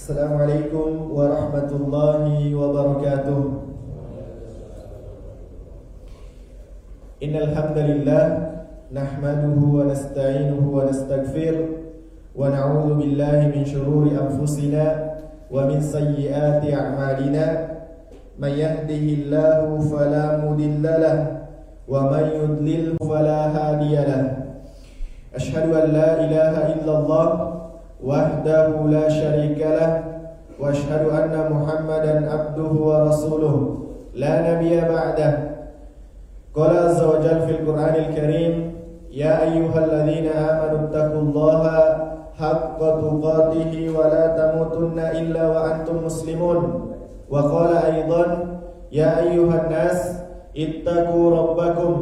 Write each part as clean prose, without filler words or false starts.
Assalamualaikum warahmatullahi wabarakatuh. Innal hamdalillah nahmaduhu wa nasta'inuhu wa nastaghfir wa na'udzu billahi min shururi anfusina wa min sayyiati a'malina. May yahdihillahu fala mudilla lahu wa may yudlil fala hadiya lahu. Asyhadu an la ilaha illallah wahdahu la syarika lah wa asyhadu anna Muhammadan abduhu wa rasuluh la nabiyya ba'dah. Qala azza wa jalla fil Qur'anil Karim, ya ayyuhalladzina amanu taqullaha haqqa tuqatih wa la tamutunna illa wa antum muslimun. Wa qala aidan, ya ayyuhan nas ittaqu rabbakum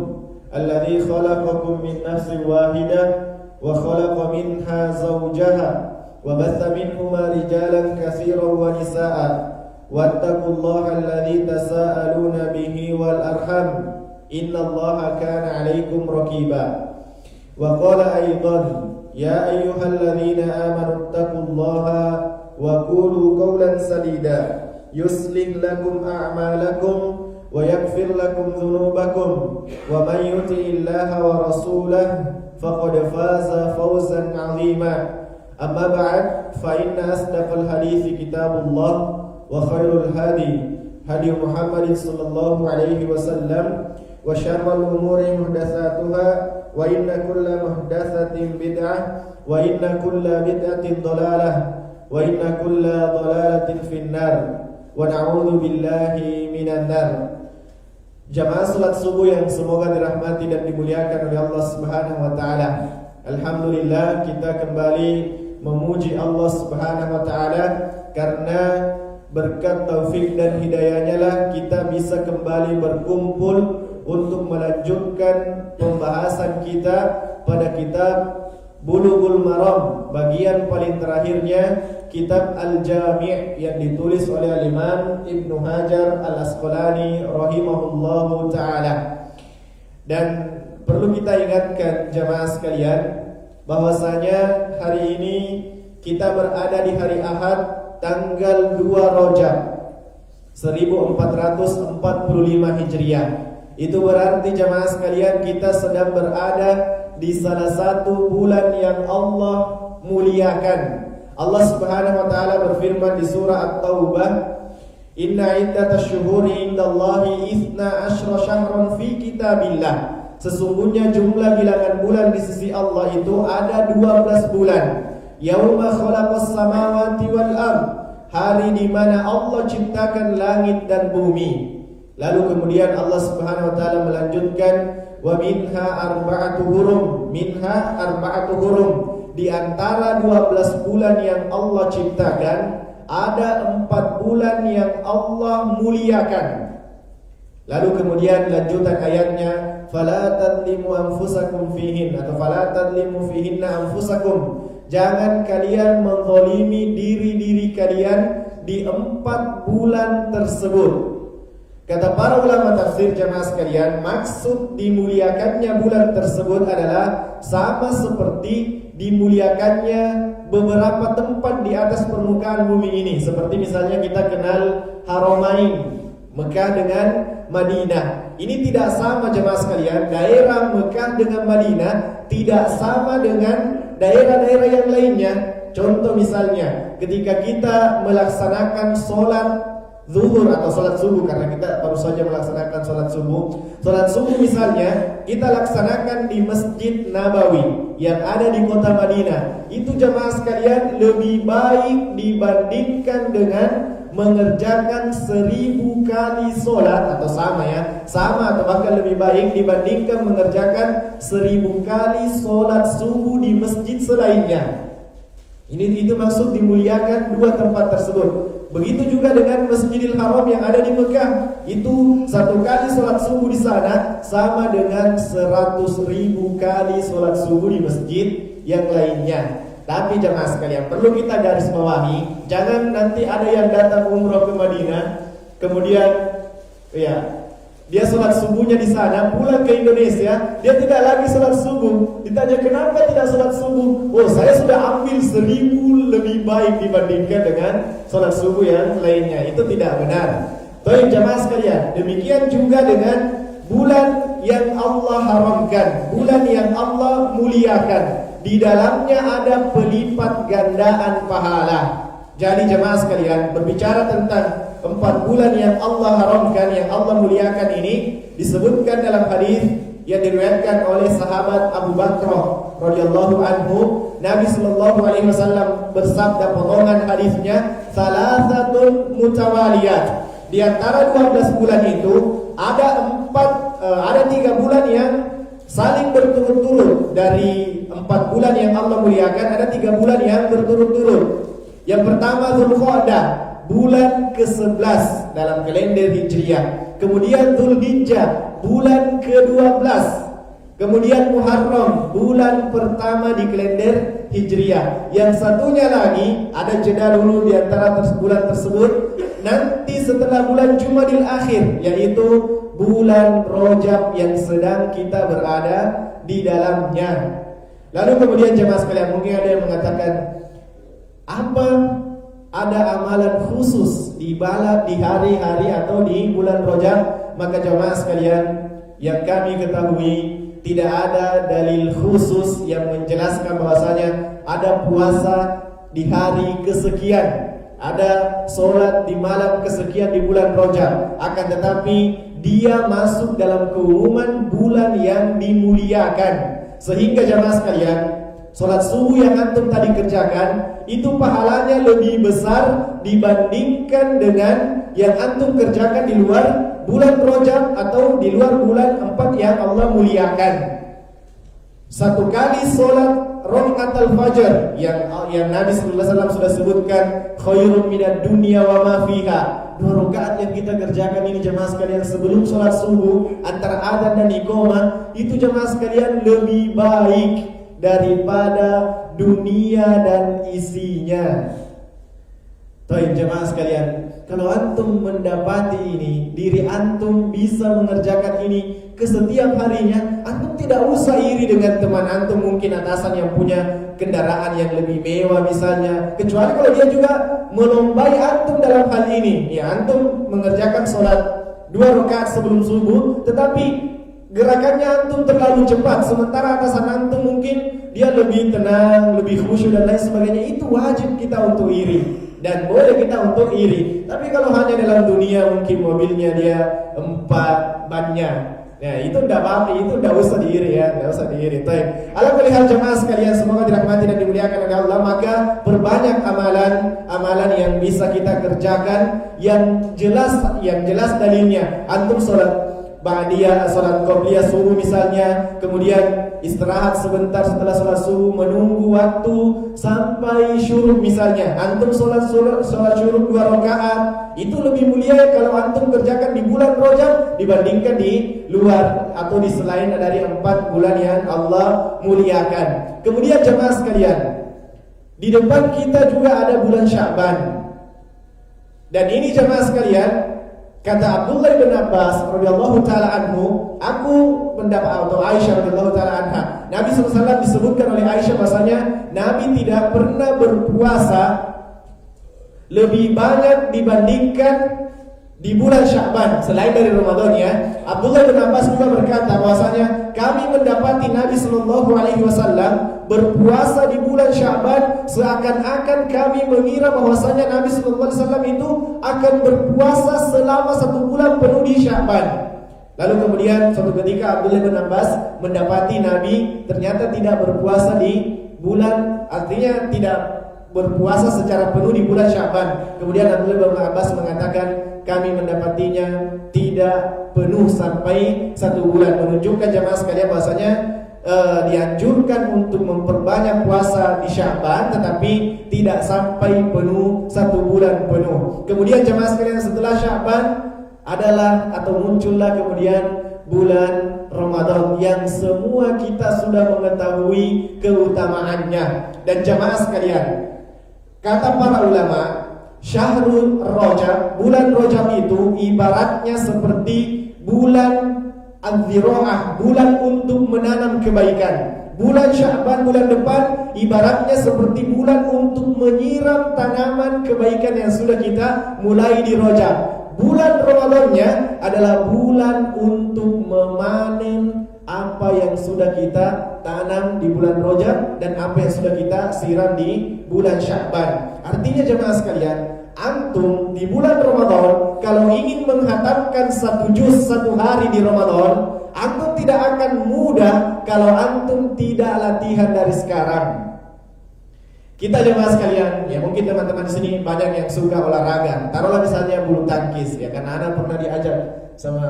alladzi khalaqakum min nafsin wahidah wa khalaqa minha zawjaha wa batha minhuma rijalan katsiran wa nisaa'a wattaqullaha alladzi tasaaluna bihi wal arham innallaha kana 'alaikum raqiba. Wa qala aidan, ya ayyuhalladzina amanu taqullaha wa qulu qawlan sadida yuslih lakum a'malakum wa yaghfir lakum dhunubakum wa may yuti'illaha wa rasulahu faqad faza fawzan 'azima. Amma ba'd, fa inna asdaqal hadithi kitabullah wa khairul hadi Muhammadin sallallahu alaihi wasallam wa syarrul umuri muhdatsatuha wa inna kulla muhdatsatin bid'ah wa inna kulla bid'atin dhalalah wa inna kulla dhalalatin finnar wa na'udzu billahi minan nar. Jamaah salat subuh yang semoga dirahmati dan dimuliakan oleh Allah Subhanahu wa taala. Alhamdulillah, kita kembali memuji Allah Subhanahu wa taala karena berkat taufik dan hidayahnya lah kita bisa kembali berkumpul untuk melanjutkan pembahasan kita pada kitab Bulughul Maram, bagian paling terakhirnya kitab Al-Jami' yang ditulis oleh Imam Ibnu Hajar Al-Asqalani rahimahullahu ta'ala. Dan perlu kita ingatkan jamaah sekalian bahwasanya hari ini kita berada di hari Ahad tanggal 2 Rajab 1445 Hijriah. Itu berarti jamaah sekalian kita sedang berada di salah satu bulan yang Allah muliakan. Allah Subhanahu wa taala berfirman di surah At-Taubah, "Inna iddatash syuhuri indallahi 12 syahran fi kitabillah." Sesungguhnya jumlah bilangan bulan di sisi Allah itu ada 12 bulan. Yauma khalaqas samawati wal ard, hari di mana Allah ciptakan langit dan bumi. Lalu kemudian Allah Subhanahu wa taala melanjutkan, wa minha arba'atu hurum, di antara 12 bulan yang Allah ciptakan ada 4 bulan yang Allah muliakan. Lalu kemudian lanjutan ayatnya, fala tadlimu anfusakum fihin, atau fala tadlimu fihinna anfusakum, jangan kalian menzalimi diri-diri kalian di 4 bulan tersebut. Kata para ulama tafsir jamaah sekalian, maksud dimuliakannya bulan tersebut adalah sama seperti dimuliakannya beberapa tempat di atas permukaan bumi ini. Seperti misalnya kita kenal Haramain, Mekah dengan Madinah. Ini tidak sama jamaah sekalian, daerah Mekah dengan Madinah tidak sama dengan daerah-daerah yang lainnya. Contoh misalnya ketika kita melaksanakan sholat zuhur atau sholat subuh, karena kita baru saja melaksanakan sholat subuh. Sholat subuh misalnya kita laksanakan di Masjid Nabawi yang ada di kota Madinah. Itu jamaah sekalian lebih baik dibandingkan dengan mengerjakan 1000 kali sholat, atau sama atau bahkan lebih baik dibandingkan mengerjakan 1000 kali sholat subuh di masjid selainnya. Itu maksud dimuliakan dua tempat tersebut. Begitu juga dengan Masjidil Haram yang ada di Mekah. Itu 1 kali sholat subuh di sana sama dengan 100.000 kali sholat subuh di masjid yang lainnya. Tapi jemaah sekalian, perlu kita garis bawahi, jangan nanti ada yang datang umroh ke Madinah, kemudian Dia sholat subuhnya di sana, pulang ke Indonesia, dia tidak lagi sholat subuh. Ditanya kenapa tidak sholat subuh? Oh, saya sudah ambil 1000 lebih baik dibandingkan dengan sholat subuh yang lainnya. Itu tidak benar. Baik jamaah sekalian, demikian juga dengan bulan yang Allah haramkan, bulan yang Allah muliakan. Di dalamnya ada pelipat gandaan pahala. Jadi jemaah sekalian, berbicara tentang 4 bulan yang Allah haramkan, yang Allah muliakan ini disebutkan dalam hadis yang diriwayatkan oleh sahabat Abu Bakrah radhiyallahu anhu. Nabi sallallahu alaihi wasallam bersabda, potongan hadisnya, salasatun mutawaliyat. Di antara 12 bulan itu ada 3 bulan yang saling berturut-turut. Dari 4 bulan yang Allah muliakan, ada 3 bulan yang berturut-turut. Yang pertama Dzulqa'dah, bulan ke-11 dalam kalender Hijriah. Kemudian Dzulhijjah, bulan ke-12. Kemudian Muharram, bulan pertama di kalender Hijriah. Yang satunya lagi ada jeda dulu di antara bulan tersebut. Nanti setelah bulan Jumadil Akhir, yaitu bulan Rajab yang sedang kita berada di dalamnya. Lalu kemudian jemaah sekalian, mungkin ada yang mengatakan, apa ada amalan khusus di hari-hari atau di bulan Rajab? Maka jemaah sekalian, yang kami ketahui, tidak ada dalil khusus yang menjelaskan bahwasanya ada puasa di hari kesekian, ada sholat di malam kesekian di bulan Rajab. Akan tetapi dia masuk dalam keumuman bulan yang dimuliakan. Sehingga jemaah sekalian, sholat subuh yang antum tadi kerjakan itu pahalanya lebih besar dibandingkan dengan yang antum kerjakan di luar bulan Rajab atau di luar bulan 4 yang Allah muliakan. Satu kali sholat rakaat al-fajr yang Nabi sallallahu alaihi wasallam sudah sebutkan, khairun minad dunya wa ma fiha. 2 rakaat yang kita kerjakan ini jemaah sekalian sebelum sholat subuh antara adzan dan iqamah, itu jemaah sekalian lebih baik daripada dunia dan isinya. Baik jemaah sekalian, kalau antum mendapati ini, diri antum bisa mengerjakan ini ke setiap harinya, antum tidak usah iri dengan teman antum mungkin atasan yang punya kendaraan yang lebih mewah misalnya. Kecuali kalau dia juga melombai antum dalam hal ini. Ya, antum mengerjakan sholat 2 rakaat sebelum subuh, tetapi gerakannya antum terlalu cepat, sementara atasan antum mungkin dia lebih tenang, lebih khusyuk dan lain sebagainya. Itu wajib kita untuk iri dan boleh kita untuk iri. Tapi kalau hanya dalam dunia, mungkin mobilnya dia 4 bannya, ya itu tidak apa-apa, itu tidak usah diiri ya, tidak usah diiri. Baik, alhamdulillah jemaah sekalian, semoga dirahmati dan dimuliakan oleh Allah. Maka perbanyak amalan yang bisa kita kerjakan yang jelas dalilnya. Antum sholat ba'diyah, sholat qobliyah subuh misalnya, kemudian istirahat sebentar setelah sholat subuh, menunggu waktu sampai syuruk misalnya. Antum sholat syuruk 2 rakaat, itu lebih mulia kalau antum kerjakan di bulan Rajab dibandingkan di luar atau di selain dari 4 bulan yang Allah muliakan. Kemudian jemaah sekalian, di depan kita juga ada bulan Sya'ban. Dan ini jemaah sekalian, kata Abdullah bin Abbas radhiyallahu taala anhu, aku mendapat, atau Aisyah radhiyallahu taala anha, Nabi SAW disebutkan oleh Aisyah bahasanya Nabi tidak pernah berpuasa lebih banyak dibandingkan di bulan Sya'ban selain dari Ramadan ya. Abdullah bin Abbas juga berkata bahwasanya kami mendapati Nabi sallallahu alaihi wasallam berpuasa di bulan Sya'ban seakan-akan kami mengira bahwasanya Nabi sallallahu alaihi wasallam itu akan berpuasa selama 1 bulan penuh di Sya'ban. Lalu kemudian suatu ketika Abdullah bin Abbas mendapati Nabi ternyata tidak berpuasa di bulan, artinya tidak berpuasa secara penuh di bulan Sya'ban. Kemudian Abdullah bin Abbas mengatakan kami mendapatinya tidak penuh sampai 1 bulan, menunjukkan jemaah sekalian bahwasanya dianjurkan untuk memperbanyak puasa di Sya'ban, tetapi tidak sampai penuh 1 bulan penuh. Kemudian jemaah sekalian, setelah Sya'ban adalah atau muncullah kemudian bulan Ramadan yang semua kita sudah mengetahui keutamaannya. Dan jemaah sekalian, kata para ulama, Syahrul Rajab, bulan Rajab itu ibaratnya seperti bulan Adz-Dzira'ah, bulan untuk menanam kebaikan. Bulan Sya'ban bulan depan ibaratnya seperti bulan untuk menyiram tanaman kebaikan yang sudah kita mulai di Rajab. Bulan Ramadannya adalah bulan untuk memanen apa yang sudah kita tanam di bulan Rajab dan apa yang sudah kita siram di bulan Sya'ban. Artinya jemaah sekalian, antum di bulan Ramadan kalau ingin menghatamkan 1 juz 1 hari di Ramadan, antum tidak akan mudah kalau antum tidak latihan dari sekarang. Kita jemaah sekalian, ya mungkin teman-teman di sini banyak yang suka olahraga. Taruhlah misalnya bulu tangkis, ya karena anak pernah diajak sama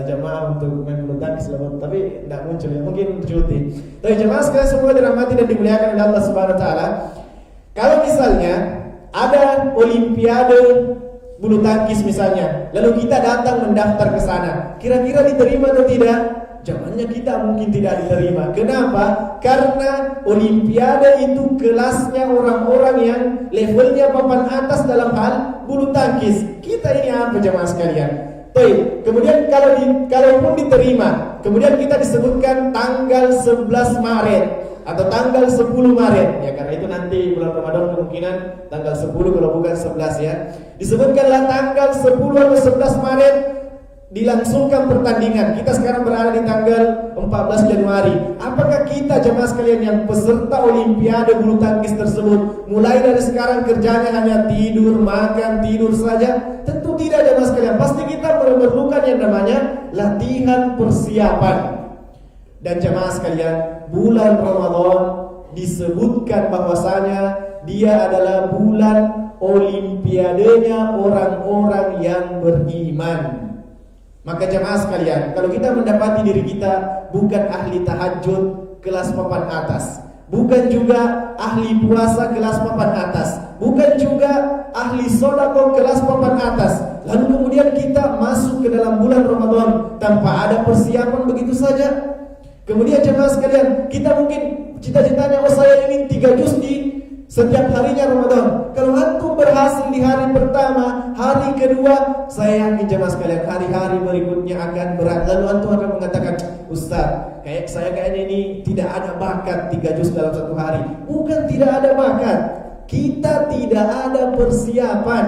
jemaah untuk main bulu tangkis, tapi tidak muncul ya, mungkin cuti. Tapi jemaah sekalian semua dirahmati dan dimuliakan oleh Allah Subhanahu Wa Taala. Kalau misalnya ada olimpiade bulu tangkis misalnya, lalu kita datang mendaftar ke sana, kira-kira diterima atau tidak? Jawabannya kita mungkin tidak diterima. Kenapa? Karena olimpiade itu kelasnya orang-orang yang levelnya papan atas dalam hal bulu tangkis. Kita ini apa jemaah sekalian? Baik, kemudian kalaupun diterima, kemudian kita disebutkan tanggal 11 Maret atau tanggal 10 Maret, ya karena itu nanti bulan Ramadan kemungkinan tanggal 10 kalau bukan 11 ya. Disebutkanlah tanggal 10 atau 11 Maret dilangsungkan pertandingan. Kita sekarang berada di tanggal 14 Januari. Apakah kita jemaah sekalian yang peserta olimpiade bulu tangkis tersebut mulai dari sekarang kerjanya hanya tidur, makan, tidur saja? Tentu tidak jemaah sekalian. Pasti kita memerlukan yang namanya latihan persiapan. Dan jemaah sekalian, bulan Ramadan disebutkan bahwasanya dia adalah bulan olimpiadenya orang-orang yang beriman. Maka jemaah sekalian, kalau kita mendapati diri kita bukan ahli tahajud kelas papan atas, bukan juga ahli puasa kelas papan atas, bukan juga ahli sedekah kelas papan atas, lalu kemudian kita masuk ke dalam bulan Ramadan tanpa ada persiapan begitu saja. Kemudian jemaah sekalian, kita mungkin cita-citanya, oh saya ingin 3 juz di setiap harinya Ramadan. Kalau antum berhasil di hari pertama, hari kedua, saya yakin jemaah sekalian hari-hari berikutnya akan berat. Lalu antum akan mengatakan, Ustaz, saya kayaknya ini tidak ada bakat 3 juz dalam 1 hari. Bukan tidak ada bakat, kita tidak ada persiapan.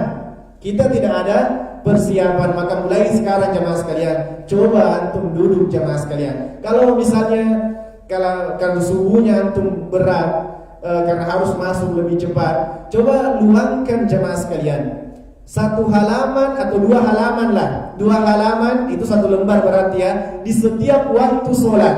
Kita tidak ada persiapan. Maka mulai sekarang jemaah sekalian, coba antum duduk jemaah sekalian. Kalau misalnya kalau subuhnya antum berat, karena harus masuk lebih cepat, coba luangkan jemaah sekalian 1 halaman atau 2 halaman lah. 2 halaman itu 1 lembar berarti ya, di setiap waktu sholat.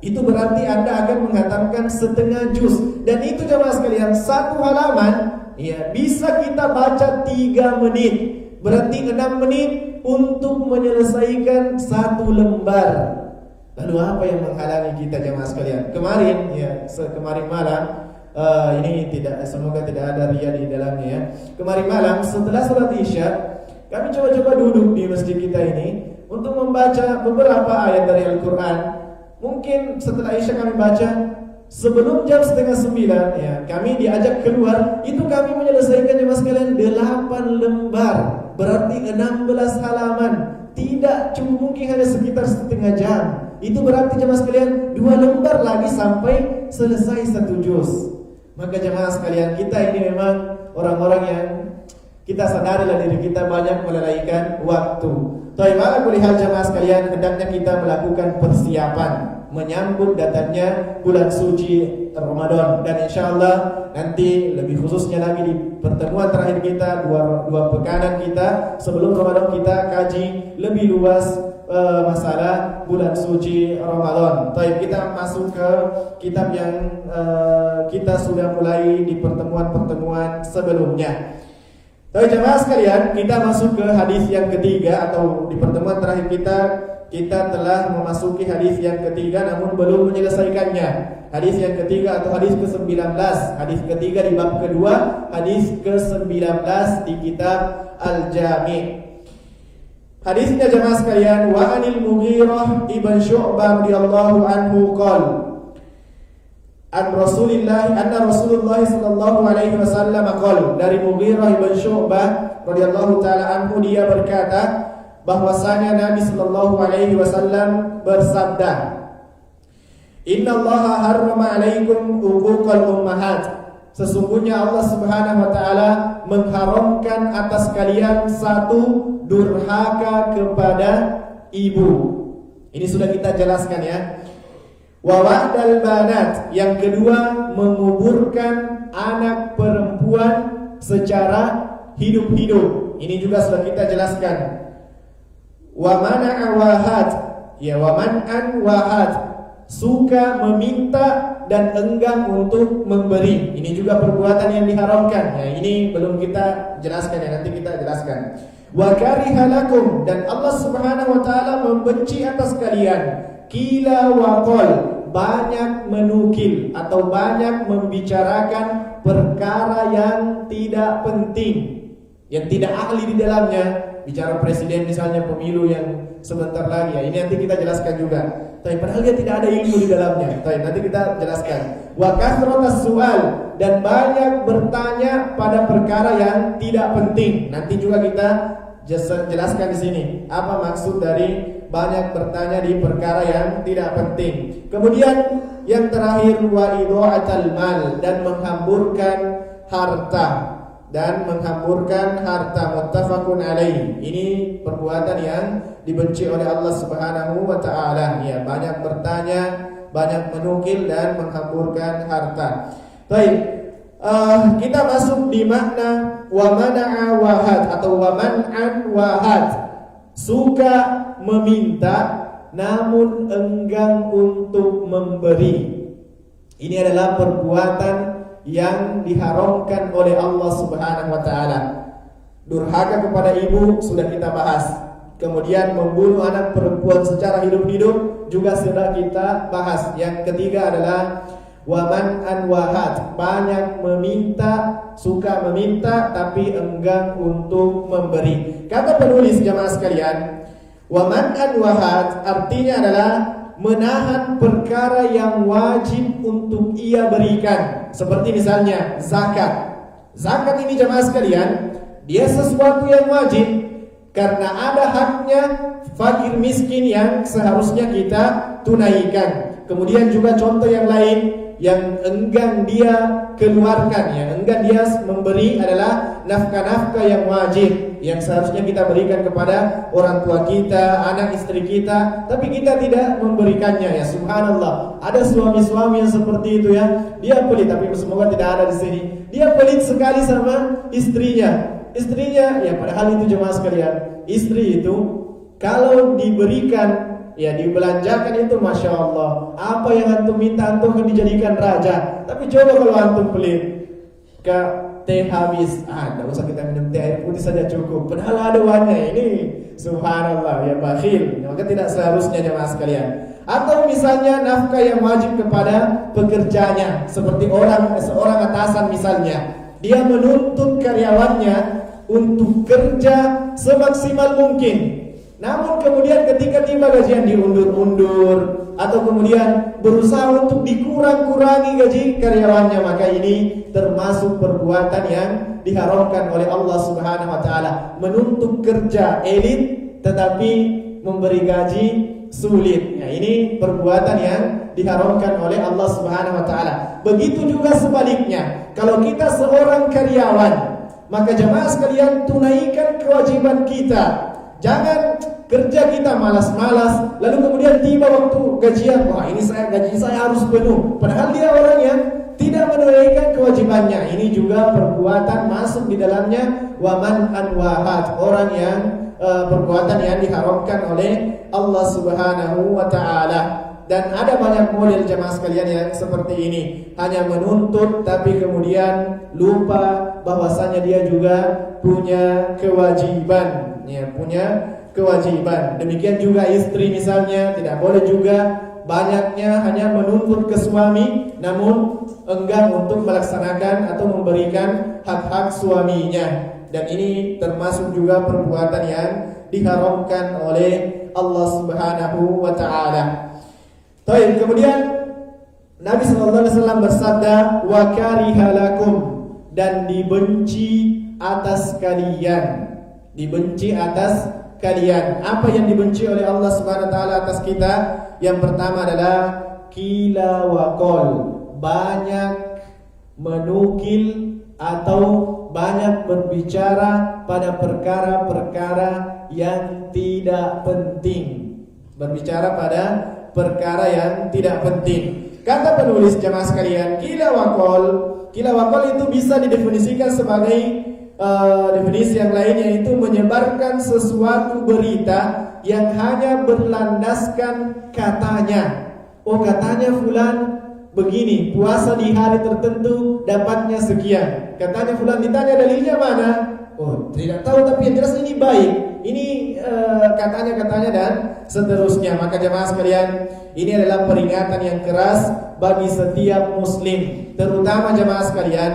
Itu berarti Anda akan menghatamkan setengah juz. Dan itu jemaah sekalian 1 halaman ya bisa kita baca 3 menit. Berarti 6 menit untuk menyelesaikan 1 lembar. Lalu apa yang menghalangi kita jemaah sekalian? Kemarin malam, ini semoga tidak ada ria di dalamnya ya. Kemarin malam setelah sholat Isya, kami coba-coba duduk di masjid kita ini untuk membaca beberapa ayat dari Al-Quran. Mungkin setelah Isya kami baca, sebelum jam 8:30 ya, kami diajak keluar. Itu kami menyelesaikan jemaah sekalian 8 lembar, berarti 16 halaman. Tidak cukup, mungkin hanya sekitar setengah jam. Itu berarti jemaah sekalian 2 lembar lagi sampai selesai 1 juz. Maka jemaah sekalian, kita ini memang orang-orang yang kita sadarilah diri kita banyak melalaikan waktu. Tapi malah kulihat jemaah sekalian, hendaknya kita melakukan persiapan menyambut datangnya bulan suci Ramadan. Dan insyaallah nanti lebih khususnya lagi di pertemuan terakhir kita, dua pekanan kita sebelum Ramadan, kita kaji lebih luas masalah bulan suci Ramadan. Baik, kita masuk ke kitab yang kita sudah mulai di pertemuan-pertemuan sebelumnya. Baik jemaah sekalian, kita masuk ke hadis yang ketiga, atau di pertemuan terakhir kita telah memasuki hadis yang ketiga namun belum menyelesaikannya. Hadis yang ketiga atau hadis ke-19, hadis ketiga di bab kedua, hadis ke-19 di kitab Al-Jami'. Hadisnya jemaah sekalian, wa anil Mughirah ibn Syu'bah radhiyallahu anhu qala anna Rasulullah sallallahu alaihi wasallam qala, dari Mughirah ibn Syu'bah radhiyallahu taala anhu dia berkata, bahwasanya Nabi sallallahu alaihi wasallam bersabda, "Innallaha harrama 'alaikum uquqal ummahat." Sesungguhnya Allah Subhanahu wa taala mengharamkan atas kalian satu durhaka kepada ibu. Ini sudah kita jelaskan ya. Wa wa'dal banat, yang kedua menguburkan anak perempuan secara hidup-hidup. Ini juga sudah kita jelaskan. Wa mana'a wahad, ya wa man'an wahad, suka meminta dan enggan untuk memberi. Ini juga perbuatan yang diharamkan. Ya, ini belum kita jelaskan ya, nanti kita jelaskan. Wa karihalakum, dan Allah Subhanahu wa taala membenci atas kalian qila wa qol, banyak menukil atau banyak membicarakan perkara yang tidak penting, yang tidak ahli di dalamnya. Bicara presiden misalnya, pemilu yang sebentar lagi ya, ini nanti kita jelaskan juga. Tapi padahal dia tidak ada ilmu di dalamnya. Tapi nanti kita jelaskan. Wa kathratas su'al, dan banyak bertanya pada perkara yang tidak penting. Nanti juga kita jelaskan di sini apa maksud dari banyak bertanya di perkara yang tidak penting. Kemudian yang terakhir, wa idha'atal mal, dan menghamburkan harta. Muttafaqun alaih. Ini perbuatan yang dibenci oleh Allah Subhanahu wa taala. Ya, banyak bertanya, banyak menukil dan menghamburkan harta. Baik, kita masuk di makna wa mana'a wahad atau wa man'an wahad. Suka meminta namun enggan untuk memberi. Ini adalah perbuatan yang diharamkan oleh Allah Subhanahu wa taala. Durhaka kepada ibu sudah kita bahas. Kemudian membunuh anak perempuan secara hidup-hidup juga sudah kita bahas. Yang ketiga adalah wa man'an wahad, banyak meminta, suka meminta tapi enggan untuk memberi. Kata penulis jamaah sekalian, wa man'an wahad artinya adalah menahan perkara yang wajib untuk ia berikan. Seperti misalnya zakat. Zakat ini jemaah sekalian, dia sesuatu yang wajib karena ada haknya fakir miskin yang seharusnya kita tunaikan. Kemudian juga contoh yang lain yang enggan dia keluarkan, yang enggan dia memberi adalah nafkah-nafkah yang wajib yang seharusnya kita berikan kepada orang tua kita, anak istri kita, tapi kita tidak memberikannya. Ya subhanallah, ada suami-suami yang seperti itu ya. Dia pelit, tapi semoga tidak ada di sini. Dia pelit sekali sama istrinya. Istrinya ya, padahal itu jemaah sekalian, istri itu kalau diberikan, ya dibelanjakan itu masya Allah, apa yang antum minta antum akan dijadikan raja. Tapi coba kalau antum pelit, ke teh habis, tidak usah kita minum teh, air putih saja cukup, padahal ada uangnya. Ini subhanallah ya, bakhil. Maka tidak seharusnya jemaah sekalian. Atau misalnya nafkah yang wajib kepada pekerjanya, seperti seorang atasan misalnya, dia menuntut karyawannya untuk kerja semaksimal mungkin, namun kemudian ketika tiba gajian diundur-undur, atau kemudian berusaha untuk dikurang-kurangi gaji karyawannya, maka ini termasuk perbuatan yang diharamkan oleh Allah Subhanahu wa taala. Menuntut kerja elit tetapi memberi gaji sulit. Ya, ini perbuatan yang diharamkan oleh Allah Subhanahu wa taala. Begitu juga sebaliknya, kalau kita seorang karyawan, maka jemaah sekalian tunaikan kewajiban kita. Jangan kerja kita malas-malas, lalu kemudian tiba waktu gajian, wah ini gaji saya harus penuh, padahal dia orang yang tidak menunaikan kewajibannya. Ini juga perbuatan masuk di dalamnya wa man'an wahad, orang yang perbuatan yang diharamkan oleh Allah Subhanahu wa taala. Dan ada banyak model jemaah sekalian yang seperti ini, hanya menuntut tapi kemudian lupa bahwasanya dia juga punya kewajiban. Ya, punya kewajiban. Demikian juga istri misalnya, tidak boleh juga banyaknya hanya menuntut ke suami namun enggan untuk melaksanakan atau memberikan hak-hak suaminya. Dan ini termasuk juga perbuatan yang diharamkan oleh Allah Subhanahu wa taala. Baik, kemudian Nabi sallallahu alaihi wasallam bersabda, wa karihalakum, dan dibenci atas kalian. Dibenci atas kalian. Apa yang dibenci oleh Allah Subhanahu wa taala atas kita? Yang pertama adalah qila wa qol, banyak menukil atau banyak berbicara pada perkara-perkara yang tidak penting. Berbicara pada perkara yang tidak penting. Kata penulis jemaah sekalian, qila wa qol. Qila wa qol itu bisa didefinisikan sebagai definisi yang lain, yaitu menyebarkan sesuatu berita yang hanya berlandaskan katanya. Oh, katanya fulan begini, puasa di hari tertentu dapatnya sekian. Katanya fulan, ditanya dalilnya mana? Oh, tidak tahu, tapi yang jelas ini baik. Ini katanya dan seterusnya. Maka jemaah sekalian, ini adalah peringatan yang keras bagi setiap muslim, terutama jemaah sekalian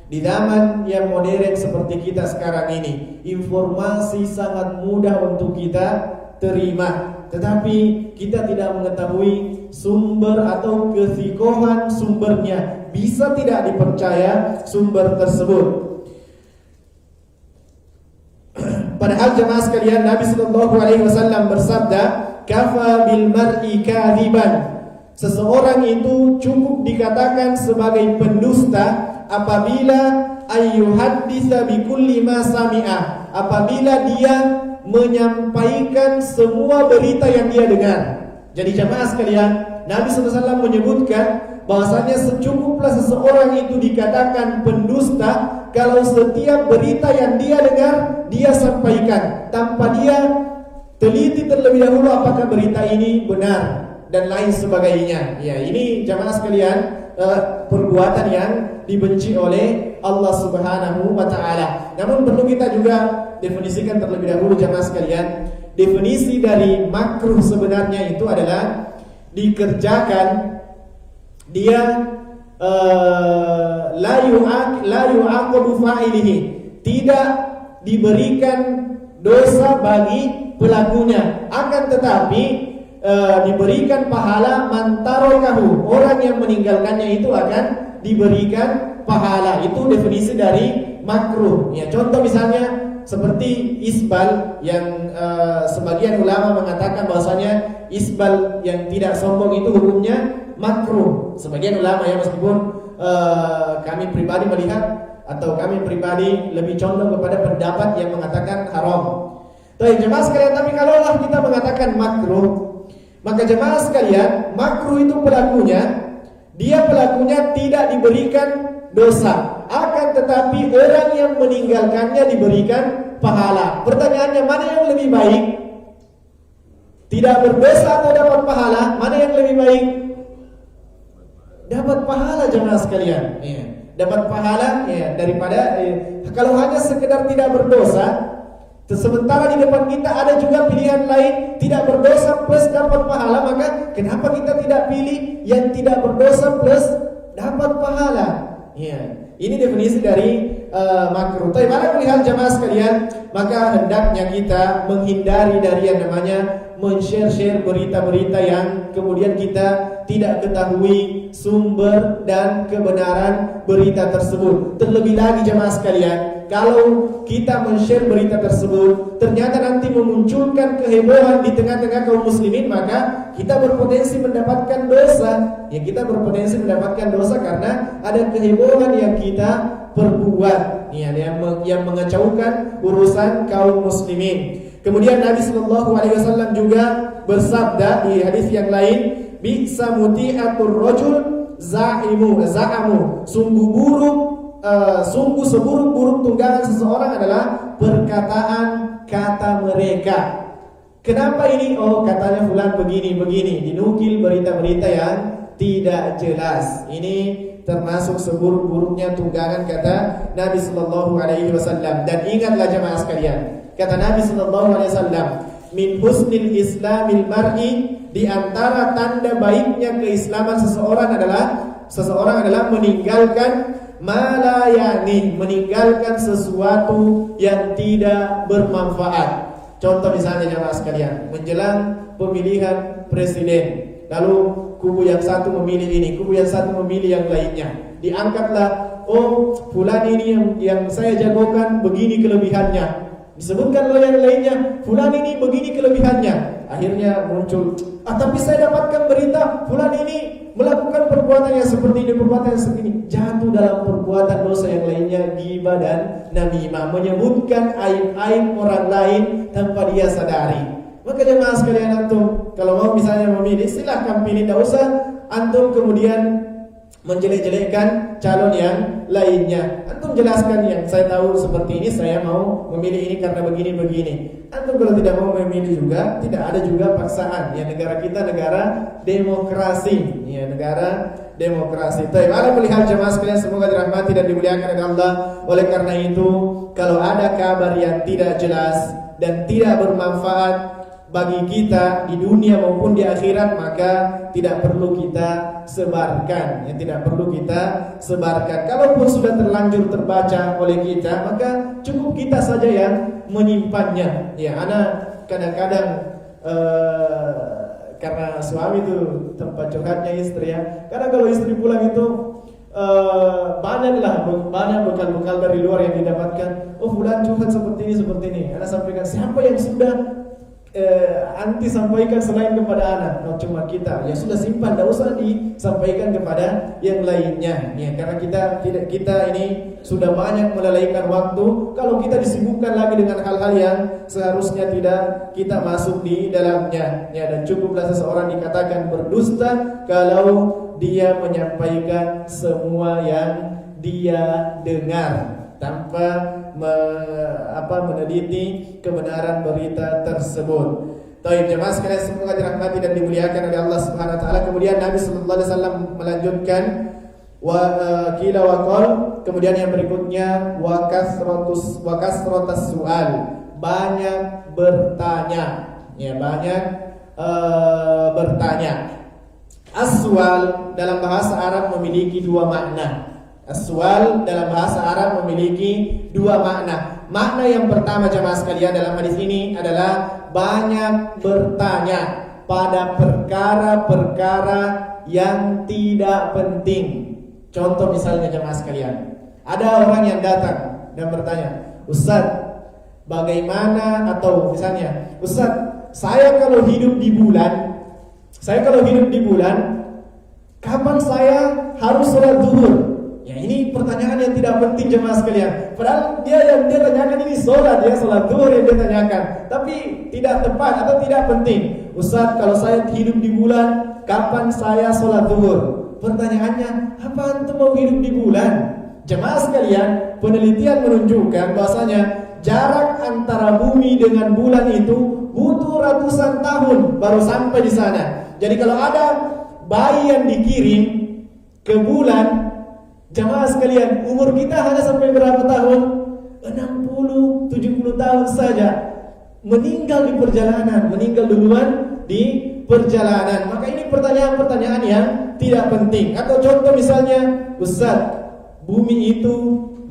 di zaman yang modern seperti kita sekarang ini. Informasi sangat mudah untuk kita terima, tetapi kita tidak mengetahui sumber atau kesikohan sumbernya. Bisa tidak dipercaya sumber tersebut. Padahal jemaah sekalian, Nabi sallallahu alaihi wasallam bersabda, "Kafa bil mar'i kadziban." Seseorang itu cukup dikatakan sebagai pendusta apabila ayyuhadditsa bikulli ma sami'a, apabila dia menyampaikan semua berita yang dia dengar. Jadi jemaah sekalian, Nabi SAW menyebutkan bahwasanya secukuplah seseorang itu dikatakan pendusta kalau setiap berita yang dia dengar dia sampaikan tanpa dia teliti terlebih dahulu apakah berita ini benar dan lain sebagainya. Ya, ini jemaah sekalian, perbuatan yang dibenci oleh Allah Subhanahu wa taala. Namun perlu kita juga definisikan terlebih dahulu jemaah sekalian. Definisi dari makruh sebenarnya itu adalah dikerjakan dia la yu'aqabu fa'ilihi, tidak diberikan dosa bagi pelakunya, akan tetapi diberikan pahala mantarokahu, orang yang meninggalkannya itu akan diberikan pahala. Itu definisi dari makruh. Ya, contoh misalnya seperti isbal yang sebagian ulama mengatakan bahwasanya isbal yang tidak sombong itu hukumnya makruh. Sebagian ulama, ya, meskipun kami pribadi melihat atau kami pribadi lebih condong kepada pendapat yang mengatakan haram. Jemaah sekalian, tapi kalaulah kita mengatakan makruh, maka jemaah sekalian, makruh itu pelakunya tidak diberikan dosa, akan tetapi orang yang meninggalkannya diberikan pahala. Pertanyaannya, mana yang lebih baik? Tidak berdosa atau dapat pahala? Mana yang lebih baik? Dapat pahala jemaah sekalian. Ya, dapat pahala ya, daripada kalau hanya sekedar tidak berdosa. Sementara di depan kita ada juga pilihan lain, tidak berdosa plus dapat pahala, maka kenapa kita tidak pilih yang tidak berdosa plus dapat pahala? Ya, ini definisi dari makruh. Tapi para pilihan jamaah sekalian, maka hendaknya kita menghindari dari yang namanya men-share berita-berita yang kemudian kita tidak ketahui sumber dan kebenaran berita tersebut. Terlebih lagi jamaah sekalian, kalau kita men-share berita tersebut ternyata nanti memunculkan kehebohan di tengah-tengah kaum muslimin, maka kita berpotensi mendapatkan dosa. Ya, kita berpotensi mendapatkan dosa karena ada kehebohan yang kita perbuat, ya, yang mengacaukan urusan kaum muslimin. Kemudian Nabi Shallallahu Alaihi Wasallam juga bersabda di hadis yang lain, "Bi'sa muti'atur rajul za'amu." Sungguh seburuk-buruk tunggangan seseorang adalah perkataan kata mereka. Kenapa ini? Oh, katanya fulan begini, dinukil berita-berita yang tidak jelas. Ini termasuk seburuk-buruknya tunggangan kata Nabi Sallallahu Alaihi Wasallam. Dan ingatlah jemaah sekalian, kata Nabi Sallallahu Alaihi Wasallam, min husnil islamil mar'i, di antara tanda baiknya keislaman seseorang adalah meninggalkan malayani, meninggalkan sesuatu yang tidak bermanfaat. Contoh misalnya jemaah sekalian, menjelang pemilihan presiden, lalu kubu yang satu memilih ini, kubu yang satu memilih yang lainnya. Diangkatlah, oh fulan ini yang saya jagokan begini kelebihannya. Disebutkan oleh yang lainnya, fulan ini begini kelebihannya. Akhirnya muncul, tapi saya dapatkan berita fulan ini melakukan perbuatan yang seperti ini, perbuatan yang seperti ini. Jatuh dalam perbuatan dosa yang lainnya, ghibah dan namimah, menyebutkan aib-aib orang lain tanpa dia sadari. Maka jemaah sekalian, antum kalau mau misalnya memilih, silahkan pilih, tidak usah antum kemudian menjelek-jelekkan calon yang lainnya. Antum jelaskan, yang saya tahu seperti ini, saya mau memilih ini karena begini-begini. Antum kalau tidak mau memilih juga, tidak ada juga paksaan. Ya, negara kita negara demokrasi. Ya, negara demokrasi. Baik, ala melihat jemaah sekalian semoga dirahmati dan dimuliakan oleh Allah. Oleh karena itu, kalau ada kabar yang tidak jelas dan tidak bermanfaat bagi kita di dunia maupun di akhirat, maka tidak perlu kita sebarkan. Ya, tidak perlu kita sebarkan. Kalaupun sudah terlanjur terbaca oleh kita, maka cukup kita saja yang menyimpannya. Ya, anak kadang-kadang karena suami itu tempat curhatnya istri ya. Karena kalau istri pulang itu banyak bekal-bekal dari luar yang didapatkan. Oh, fulan curhat seperti ini. Anak sampaikan, siapa yang sudah anti sampaikan selain kepada anak? No, cuma kita. Ya sudah, simpan, tidak usah disampaikan kepada yang lainnya. Ya, karena kita ini sudah banyak melalaikan waktu. Kalau kita disibukkan lagi dengan hal-hal yang seharusnya tidak kita masuk di dalamnya. Ya, dan cukuplah seseorang dikatakan berdusta kalau dia menyampaikan semua yang dia dengar tanpa meneliti kebenaran berita tersebut. Taib jemaah sekalian semoga dirahmati dan dimuliakan oleh Allah Subhanahu wa taala. Kemudian Nabi sallallahu alaihi wasallam melanjutkan qila wa qol, kemudian yang berikutnya wa kasratus sual, banyak bertanya. Ya, banyak bertanya. As-sual dalam bahasa Arab memiliki dua makna. As-sual dalam bahasa Arab memiliki dua makna. Makna yang pertama jemaah sekalian dalam hadis ini adalah banyak bertanya pada perkara-perkara yang tidak penting. Contoh misalnya jemaah sekalian, ada orang yang datang dan bertanya, Ustaz, bagaimana, atau misalnya, Ustaz, saya kalau hidup di bulan, kapan saya harus sholat zuhur? Ya, ini pertanyaan yang tidak penting jemaah sekalian. Padahal dia tanyakan ini sholat zuhur yang dia tanyakan, tapi tidak tepat atau tidak penting. Ustaz, kalau saya hidup di bulan, kapan saya sholat zuhur? Pertanyaannya, apa antum mau hidup di bulan? Jemaah sekalian, penelitian menunjukkan bahwasanya jarak antara bumi dengan bulan itu butuh ratusan tahun baru sampai di sana. Jadi kalau ada bayi yang dikirim ke bulan, jamaah sekalian, umur kita hanya sampai berapa tahun? 60, 70 tahun saja. Meninggal di perjalanan, meninggal duluan di perjalanan. Maka ini pertanyaan-pertanyaan yang tidak penting. Atau contoh misalnya, Ustaz, bumi itu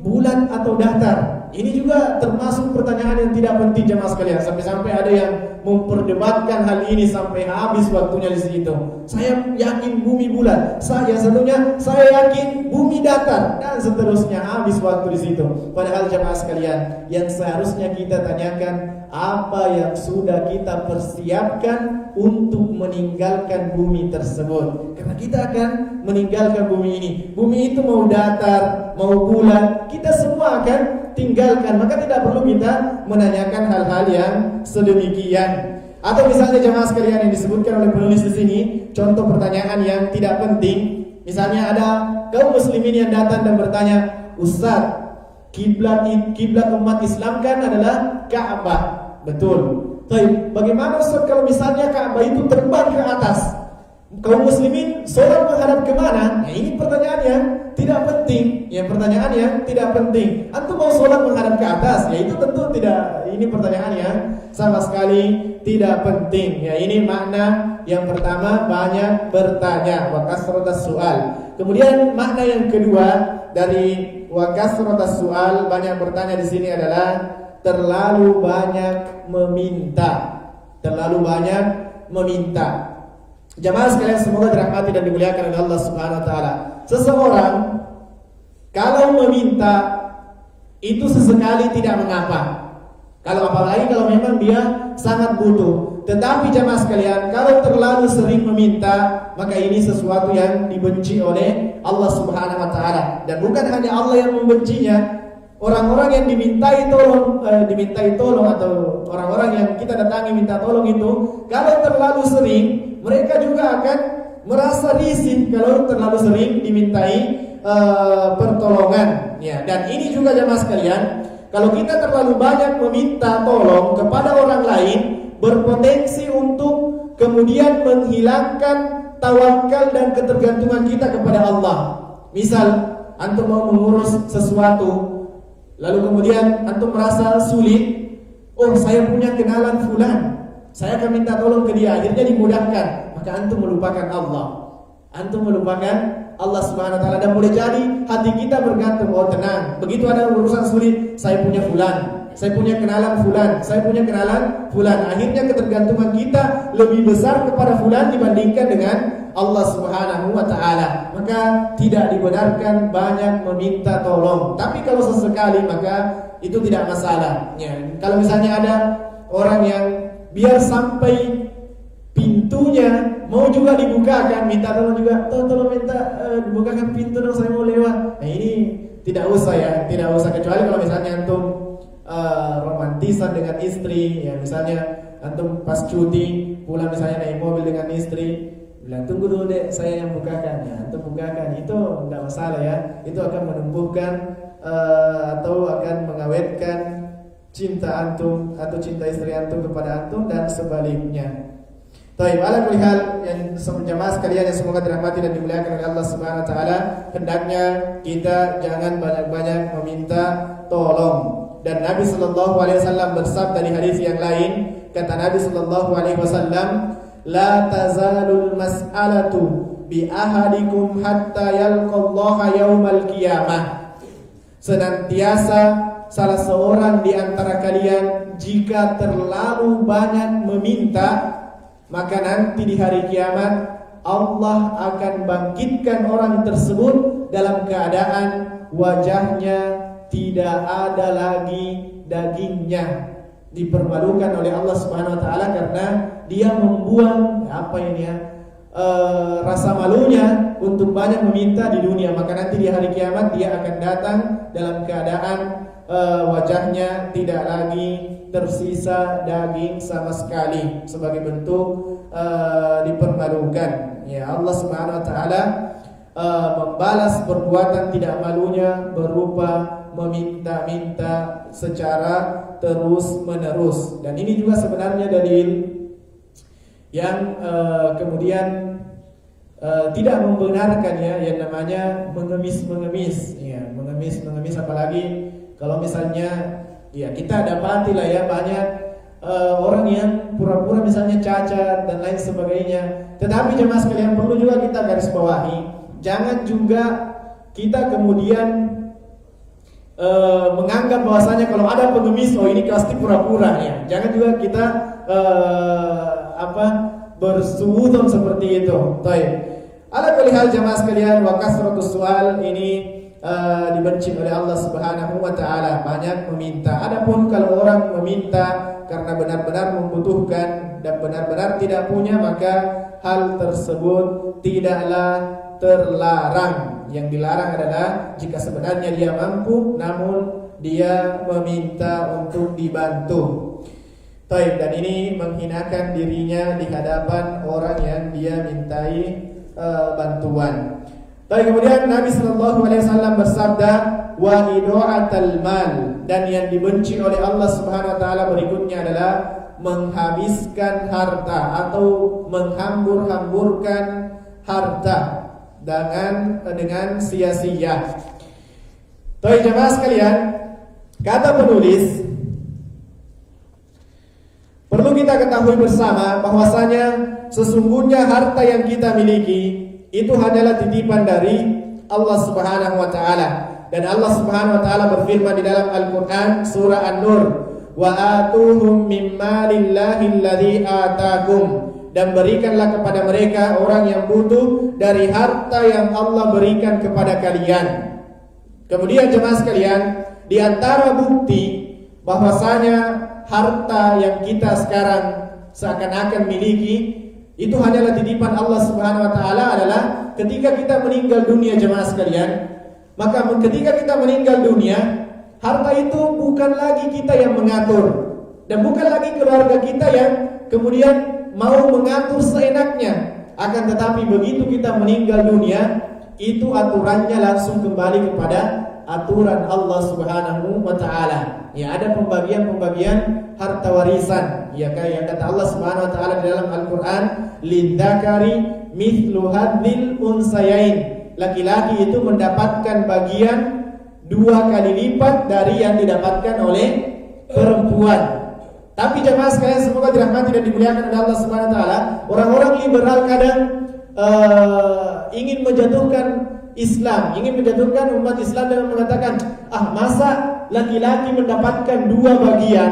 bulat atau datar? Ini juga termasuk pertanyaan yang tidak penting jemaah sekalian. Sampai-sampai ada yang memperdebatkan hal ini sampai habis waktunya di situ. Saya yakin bumi bulat, saya yakin bumi datar, dan seterusnya, habis waktu di situ. Padahal jemaah sekalian, yang seharusnya kita tanyakan, apa yang sudah kita persiapkan untuk meninggalkan bumi tersebut? Karena kita akan meninggalkan bumi ini. Bumi itu mau datar, mau bulat, kita semua akan tinggalkan. Maka tidak perlu kita menanyakan hal-hal yang sedemikian. Atau misalnya jemaah sekalian yang disebutkan oleh penulis di sini, contoh pertanyaan yang tidak penting. Misalnya ada kaum muslimin yang datang dan bertanya, Ustaz, kiblat umat Islam kan adalah Ka'bah. Betul. Tapi bagaimana Ustaz kalau misalnya Ka'bah itu terbang ke atas? Kaum muslimin sholat menghadap kemana? Nah, ini pertanyaan yang tidak penting. Ya, pertanyaan yang tidak penting. Antum mau sholat menghadap ke atas? Ya, itu tentu tidak. Ini pertanyaan yang sama sekali tidak penting. Ya, ini makna yang pertama, banyak bertanya. Wa kasratus su'al. Kemudian makna yang kedua dari wa kasratus su'al, banyak bertanya di sini adalah terlalu banyak meminta. Terlalu banyak meminta. Jamaah sekalian semoga dirahmati dan dimuliakan oleh Allah Subhanahu wa taala. Seseorang kalau meminta itu sesekali tidak mengapa. Kalau apalagi kalau memang dia sangat butuh. Tetapi jamaah sekalian, kalau terlalu sering meminta, maka ini sesuatu yang dibenci oleh Allah Subhanahu wa taala. Dan bukan hanya Allah yang membencinya, orang-orang yang dimintai tolong atau orang-orang yang kita datangi minta tolong itu, kalau terlalu sering, mereka juga akan merasa risih kalau terlalu sering dimintai pertolongan. Ya, dan ini juga jamaah sekalian, kalau kita terlalu banyak meminta tolong kepada orang lain, berpotensi untuk kemudian menghilangkan tawakal dan ketergantungan kita kepada Allah. Misal, antum mau mengurus sesuatu, lalu kemudian antum merasa sulit, oh saya punya kenalan fulan, saya akan minta tolong ke dia, akhirnya dimudahkan, maka antum melupakan Allah. Antum melupakan Allah Subhanahu wa taala, dan boleh jadi hati kita bergantung, oh tenang, begitu ada urusan sulit, saya punya fulan, saya punya kenalan fulan, saya punya kenalan fulan. Akhirnya ketergantungan kita lebih besar kepada fulan dibandingkan dengan Allah Subhanahu wa taala. Maka tidak dibenarkan banyak meminta tolong. Tapi kalau sesekali maka itu tidak masalah. Ya, kalau misalnya ada orang yang biar sampai pintunya mau juga dibukakan, minta tolong juga, tolong minta dibukakan pintu dong, saya mau lewat. Nah ini tidak usah ya, tidak usah, kecuali kalau misalnya antum romantisan dengan istri, ya misalnya antum pas cuti pulang misalnya naik mobil dengan istri, bilang tunggu dulu dek, saya yang bukakan, ya antum bukakan, itu tidak masalah ya, itu akan menumbuhkan atau akan mengawetkan cinta antum atau cinta istri antum kepada antum dan sebaliknya. Baik, ala kulli hal yang jemaah sekalian yang semoga dirahmati dan dimuliakan oleh Allah Subhanahu wa taala, hendaknya kita jangan banyak-banyak meminta tolong. Dan Nabi sallallahu alaihi wasallam bersabda di hadis yang lain, kata Nabi sallallahu alaihi wasallam, la tazalul mas'alatu bi ahadikum hatta yalqallaha yaumal qiyamah. Senantiasa salah seorang di antara kalian jika terlalu banyak meminta, maka nanti di hari kiamat Allah akan bangkitkan orang tersebut dalam keadaan wajahnya tidak ada lagi dagingnya, dipermalukan oleh Allah Subhanahu wa taala karena dia membuang rasa malunya untuk banyak meminta di dunia. Maka nanti di hari kiamat dia akan datang dalam keadaan wajahnya tidak lagi tersisa daging sama sekali, sebagai bentuk dipermalukan. Ya, Allah Subhanahu wa taala membalas perbuatan tidak malunya berupa meminta-minta secara terus-menerus. Dan ini juga sebenarnya dalil yang kemudian tidak membenarkan ya yang namanya mengemis-mengemis. Ya, mengemis-mengemis, apalagi kalau misalnya ya kita dapati lah ya banyak orang yang pura-pura misalnya cacat dan lain sebagainya. Tetapi jemaah sekalian, perlu juga kita garis bawahi, jangan juga kita kemudian menganggap bahwasanya kalau ada pengemis, oh ini pasti pura-pura ya. Jangan juga kita bersuudzon seperti itu. Baik. Ala kulli hal jemaah sekalian, wa kasratus sual ini dibenci oleh Allah Subhanahu wa taala, banyak meminta. Adapun kalau orang meminta karena benar-benar membutuhkan dan benar-benar tidak punya, maka hal tersebut tidaklah terlarang. Yang dilarang adalah jika sebenarnya dia mampu namun dia meminta untuk dibantu. Taib, dan ini menghinakan dirinya di hadapan orang yang dia mintai bantuan. Taib, kemudian Nabi sallallahu alaihi wasallam bersabda, wa ida'atul mal, dan yang dibenci oleh Allah Subhanahu wa taala berikutnya adalah menghabiskan harta atau menghambur-hamburkan harta dengan sia-sia. Baik jemaah sekalian, kata penulis, perlu kita ketahui bersama bahwasanya sesungguhnya harta yang kita miliki itu hanyalah titipan dari Allah Subhanahu wa taala. Dan Allah Subhanahu wa taala berfirman di dalam Al-Qur'an surah An-Nur, wa atuhum mimmalillahi alladzi atakum, dan berikanlah kepada mereka orang yang butuh dari harta yang Allah berikan kepada kalian. Kemudian jemaah sekalian, di antara bukti bahwasanya harta yang kita sekarang seakan-akan miliki itu hanyalah titipan Allah Subhanahu wa taala adalah ketika kita meninggal dunia jemaah sekalian. Maka ketika kita meninggal dunia, harta itu bukan lagi kita yang mengatur dan bukan lagi keluarga kita yang kemudian mau mengatur seenaknya. Akan tetapi begitu kita meninggal dunia, itu aturannya langsung kembali kepada aturan Allah Subhanahu wa taala. Ya, ada pembagian harta warisan. Ya, kayak kata Allah Subhanahu wa taala di dalam Al-Qur'an, "Lidzakari mithlu hadzil unsayain." Laki-laki itu mendapatkan bagian 2 kali lipat dari yang didapatkan oleh perempuan. Tapi jemaah sekalian semoga dirahmati dan dimuliakan oleh Allah Subhanahu wa taala, orang-orang liberal kadang ingin menjatuhkan Islam, ingin menjatuhkan umat Islam dengan mengatakan, masa laki-laki mendapatkan 2 bagian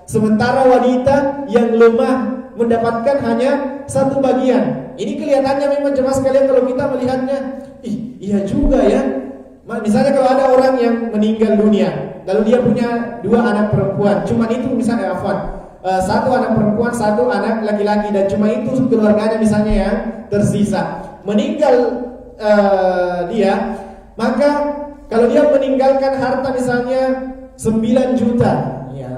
sementara wanita yang lemah mendapatkan hanya 1 bagian. Ini kelihatannya memang jemaah sekalian kalau kita melihatnya, iya juga ya. Misalnya kalau ada orang yang meninggal dunia, lalu dia punya 2 anak perempuan, cuma itu misalnya 1 anak perempuan, 1 anak laki-laki, dan cuma itu keluarganya misalnya yang tersisa. Meninggal dia, maka kalau dia meninggalkan harta misalnya 9 juta, ya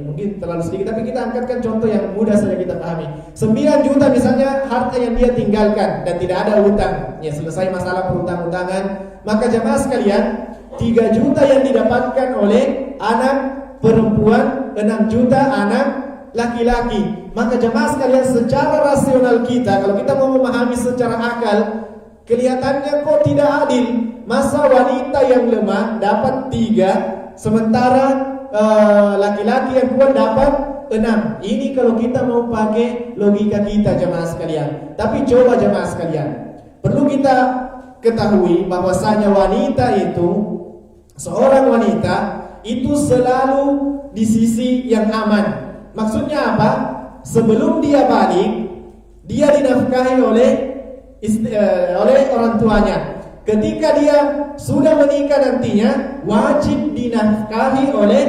mungkin terlalu sedikit, tapi kita angkatkan contoh yang mudah saja kita pahami. 9 juta misalnya harta yang dia tinggalkan dan tidak ada hutang, ya selesai masalah perhutang-hutangan. Maka jemaah sekalian, 3 juta yang didapatkan oleh anak perempuan, 6 juta anak laki-laki. Maka jemaah sekalian, secara rasional kita, kalau kita mau memahami secara akal, kelihatannya kok tidak adil. Masa wanita yang lemah dapat 3, sementara laki-laki yang kuat dapat 6. Ini kalau kita mau pakai logika kita jemaah sekalian. Tapi coba jemaah sekalian, perlu kita ketahui bahwasanya wanita itu, seorang wanita itu selalu di sisi yang aman. Maksudnya apa? Sebelum dia balik, dia dinafkahi oleh orang tuanya. Ketika dia sudah menikah nantinya, wajib dinafkahi oleh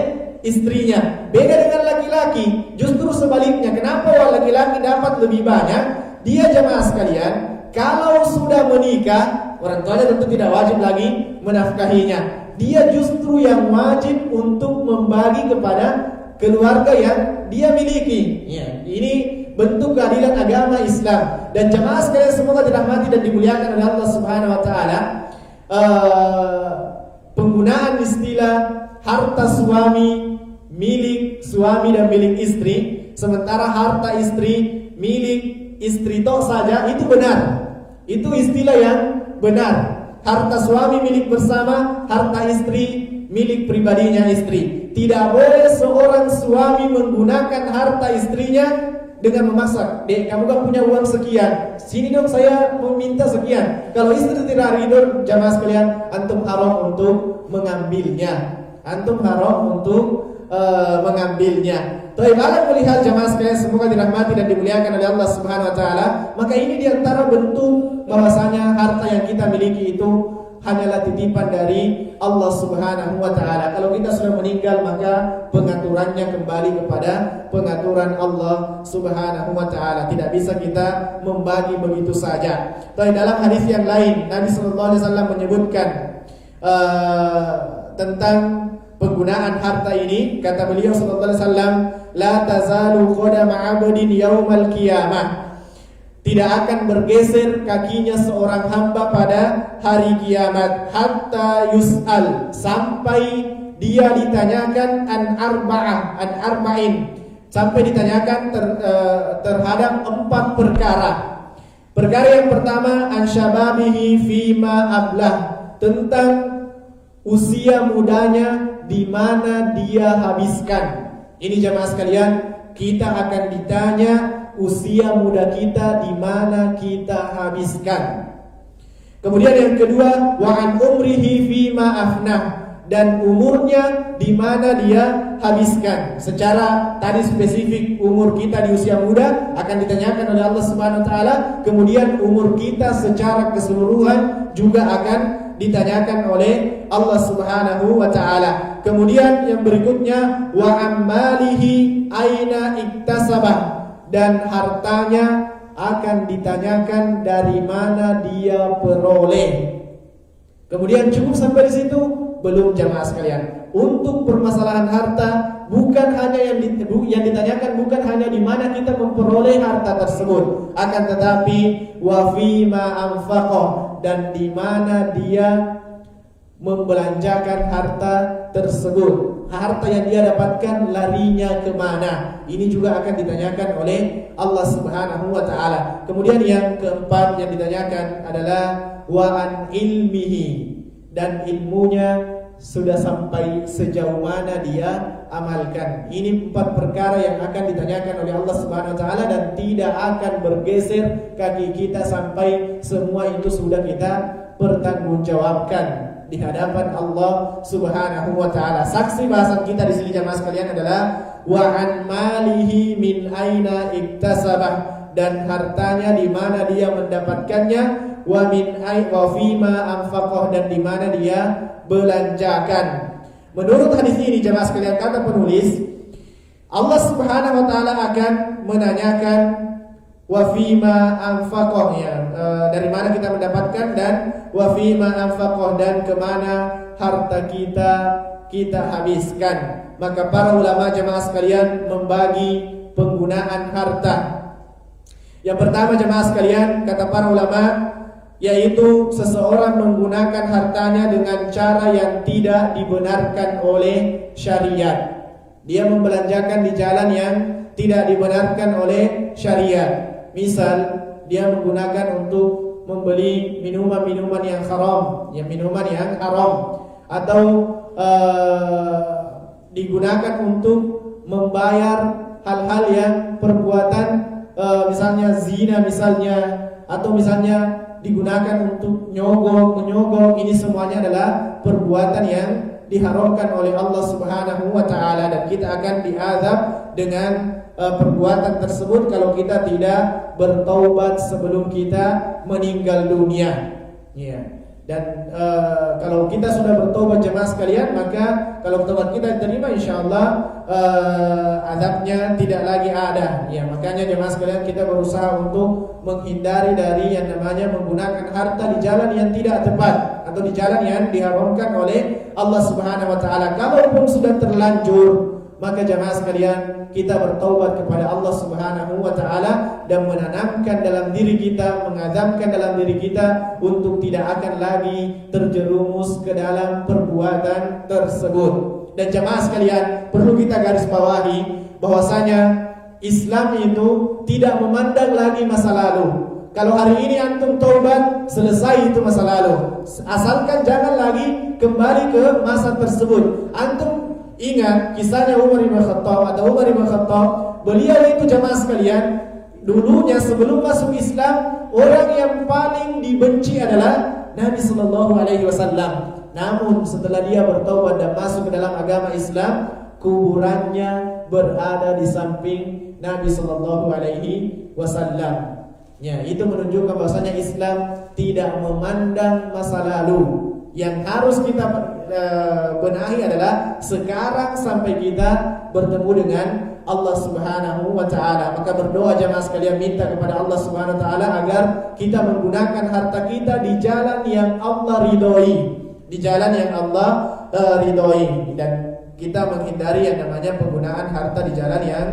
istrinya. Beda dengan laki-laki, justru sebaliknya. Kenapa laki-laki dapat lebih banyak? Dia jemaah sekalian, kalau sudah menikah, orang tuanya tentu tidak wajib lagi menafkahinya. Dia justru yang wajib untuk membagi kepada keluarga yang dia miliki. Ya, ini bentuk keadilan agama Islam. Dan jemaah sekalian semoga dirahmati dan dimuliakan oleh Allah Subhanahu wa taala, penggunaan istilah harta suami milik suami dan milik istri, sementara harta istri milik istri toh saja, itu benar. Itu istilah yang benar. Harta suami milik bersama, harta istri milik pribadinya istri. Tidak boleh seorang suami menggunakan harta istrinya dengan memaksa. Dek, kamu kan punya uang sekian, sini dong saya meminta sekian. Kalau istri tidak ridho, jamaah sekalian, antum haram untuk mengambilnya. Antum haram untuk mengambilnya. Tapi kalau melihat jamaah sekalian semoga dirahmati dan dimuliakan oleh Allah Subhanahu wa taala, maka ini diantara bentuk bahwasanya harta yang kita miliki itu hanyalah titipan dari Allah Subhanahu wa taala. Kalau kita sudah meninggal, maka pengaturannya kembali kepada pengaturan Allah Subhanahu wa taala. Tidak bisa kita membagi begitu saja. Tapi dalam hadis yang lain, Nabi sallallahu alaihi wasallam menyebutkan tentang penggunaan harta ini. Kata beliau sallallahu alaihi wasallam, la tazalu qadama 'abdin yaumal qiyamah. Tidak akan bergeser kakinya seorang hamba pada hari kiamat hatta yus'al, sampai dia ditanyakan an arba'in, sampai ditanyakan terhadap 4 perkara. Perkara yang pertama, an syababihi fima ablah, tentang usia mudanya di mana dia habiskan. Ini jemaah sekalian, kita akan ditanya usia muda kita di mana kita habiskan. Kemudian yang kedua, wa an umrihi fima afnah, dan umurnya di mana dia habiskan. Secara tadi spesifik umur kita di usia muda akan ditanyakan oleh Allah Subhanahu wa taala, kemudian umur kita secara keseluruhan juga akan ditanyakan oleh Allah Subhanahu wa taala. Kemudian yang berikutnya wa ammalihi aina iktasabah, dan hartanya akan ditanyakan dari mana dia peroleh. Kemudian cukup sampai di situ? Belum jamaah sekalian. Untuk permasalahan harta bukan hanya yang ditanyakan bukan hanya di mana kita memperoleh harta tersebut, akan tetapi wa fima anfaqah, dan di mana dia membelanjakan harta tersebut. Harta yang dia dapatkan larinya kemana? Ini juga akan ditanyakan oleh Allah Subhanahu wa taala. Kemudian yang keempat yang ditanyakan adalah wa an ilmihi, dan ilmunya sudah sampai sejauh mana dia amalkan. Ini 4 perkara yang akan ditanyakan oleh Allah Subhanahu wa taala, dan tidak akan bergeser kaki kita sampai semua itu sudah kita pertanggungjawabkan di hadapan Allah Subhanahu wa taala. Saksi bahasan kita di sini jamaah sekalian adalah wa an malihi min aina iktasabah, dan hartanya di mana dia mendapatkannya, wa min wa fima anfaqah, dan di mana dia belanjakan. Menurut hadis ini jemaah sekalian, kata penulis, Allah Subhanahu wa taala akan menanyakan wa fima anfaqah, dari mana kita mendapatkan, dan wa fima anfaqah, dan kemana harta kita habiskan. Maka para ulama jemaah sekalian membagi penggunaan harta. Yang pertama jemaah sekalian, kata para ulama, yaitu seseorang menggunakan hartanya dengan cara yang tidak dibenarkan oleh syariat. Dia membelanjakan di jalan yang tidak dibenarkan oleh syariat. Misal dia menggunakan untuk membeli minuman-minuman yang haram, minuman yang haram, atau digunakan untuk membayar hal-hal yang perbuatan misalnya zina misalnya, atau misalnya digunakan untuk menyogok. Ini semuanya adalah perbuatan yang diharamkan oleh Allah Subhanahu wa taala, dan kita akan diazab dengan perbuatan tersebut kalau kita tidak bertaubat sebelum kita meninggal dunia. Dan kalau kita sudah bertobat jemaah sekalian, maka kalau taubat kita diterima, insyaallah azabnya tidak lagi ada. Makanya jemaah sekalian, kita berusaha untuk menghindari dari yang namanya menggunakan harta di jalan yang tidak tepat atau di jalan yang diharamkan oleh Allah Subhanahu wa taala. Kalaupun sudah terlanjur, maka jemaah sekalian, kita bertaubat kepada Allah Subhanahu wa taala dan menanamkan dalam diri kita, mengazamkan dalam diri kita untuk tidak akan lagi terjerumus ke dalam perbuatan tersebut. Dan jemaah sekalian, perlu kita garis bawahi bahwasanya Islam itu tidak memandang lagi masa lalu. Kalau hari ini antum taubat, selesai itu masa lalu. Asalkan jangan lagi kembali ke masa tersebut. Antum ingat kisahnya Umar bin Khattab. Beliau itu jemaah sekalian, dulunya sebelum masuk Islam, orang yang paling dibenci adalah Nabi sallallahu alaihi wasallam. Namun setelah dia bertaubat dan masuk ke dalam agama Islam, kuburannya berada di samping Nabi sallallahu alaihi wasallam. Itu menunjukkan bahwasanya Islam tidak memandang masa lalu. Yang harus kita benahi adalah sekarang sampai kita bertemu dengan Allah Subhanahu wa taala. Maka berdoa jemaah sekalian, minta kepada Allah Subhanahu wa taala agar kita menggunakan harta kita di jalan yang Allah ridhoi, di jalan yang Allah ridhoi, dan kita menghindari yang namanya penggunaan harta di jalan yang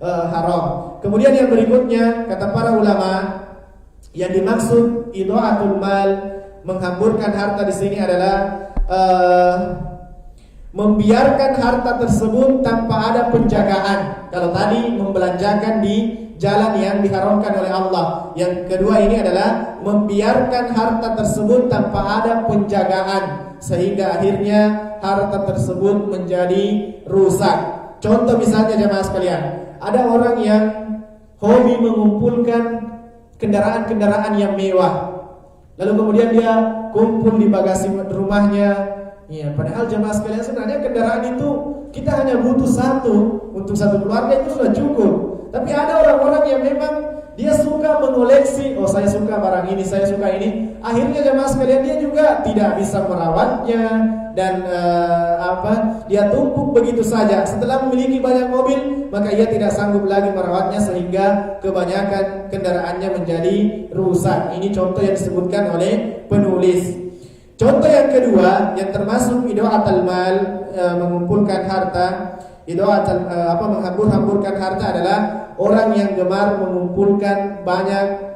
haram. Kemudian yang berikutnya, kata para ulama, yang dimaksud idha'atul mal, menghamburkan harta di sini adalah membiarkan harta tersebut tanpa ada penjagaan. Kalau tadi membelanjakan di jalan yang diharamkan oleh Allah, yang kedua ini adalah membiarkan harta tersebut tanpa ada penjagaan, sehingga akhirnya harta tersebut menjadi rusak. Contoh misalnya jemaah sekalian, ada orang yang hobi mengumpulkan kendaraan-kendaraan yang mewah, lalu kemudian dia kumpul di bagasi rumahnya. Padahal jemaah sekalian, sebenarnya kendaraan itu kita hanya butuh satu untuk satu keluarga, itu sudah cukup. Tapi ada orang-orang yang memang dia suka mengoleksi, oh saya suka barang ini, saya suka ini. Akhirnya jemaah sekalian dia juga tidak bisa merawatnya dan dia tumpuk begitu saja. Setelah memiliki banyak mobil, maka ia tidak sanggup lagi merawatnya sehingga kebanyakan kendaraannya menjadi rusak. Ini contoh yang disebutkan oleh penulis. Contoh yang kedua yang termasuk idaatul mal, mengumpulkan harta. Menghambur-hamburkan harta adalah orang yang gemar mengumpulkan banyak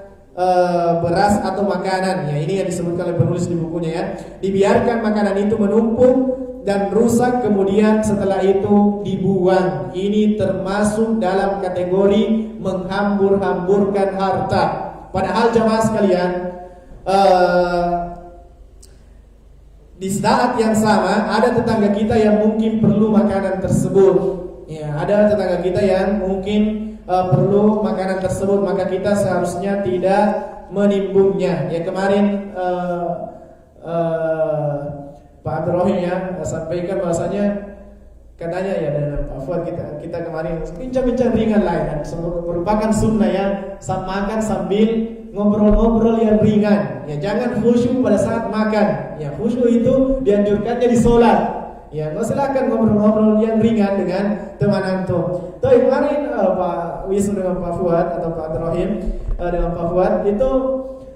beras atau makanan. Ya, ini yang disebutkan oleh penulis di bukunya ya. Dibiarkan makanan itu menumpuk dan rusak, kemudian setelah itu dibuang. Ini termasuk dalam kategori menghambur-hamburkan harta. Padahal jemaah sekalian, di saat yang sama ada tetangga kita yang mungkin perlu makanan tersebut. Ya, ada tetangga kita yang mungkin perlu makanan tersebut, maka kita seharusnya tidak menimbungnya. Ya, kemarin Pak Abdurrahim ya sampaikan bahasanya, katanya ya dengan Pak Fuad kita kemarin bincang-bincang ringan lah ya, merupakan sunnah ya, makan sambil ngobrol-ngobrol yang ringan. Ya, jangan khusyuk pada saat makan. Ya, khusyuk itu dianjurkannya di sholat. Ya, silakan ngobrol-ngobrol yang ringan dengan teman antum. Tapi kemarin Pak Wisnu dengan Pak Fuad atau Pak Abdurrahim dengan Pak Fuad itu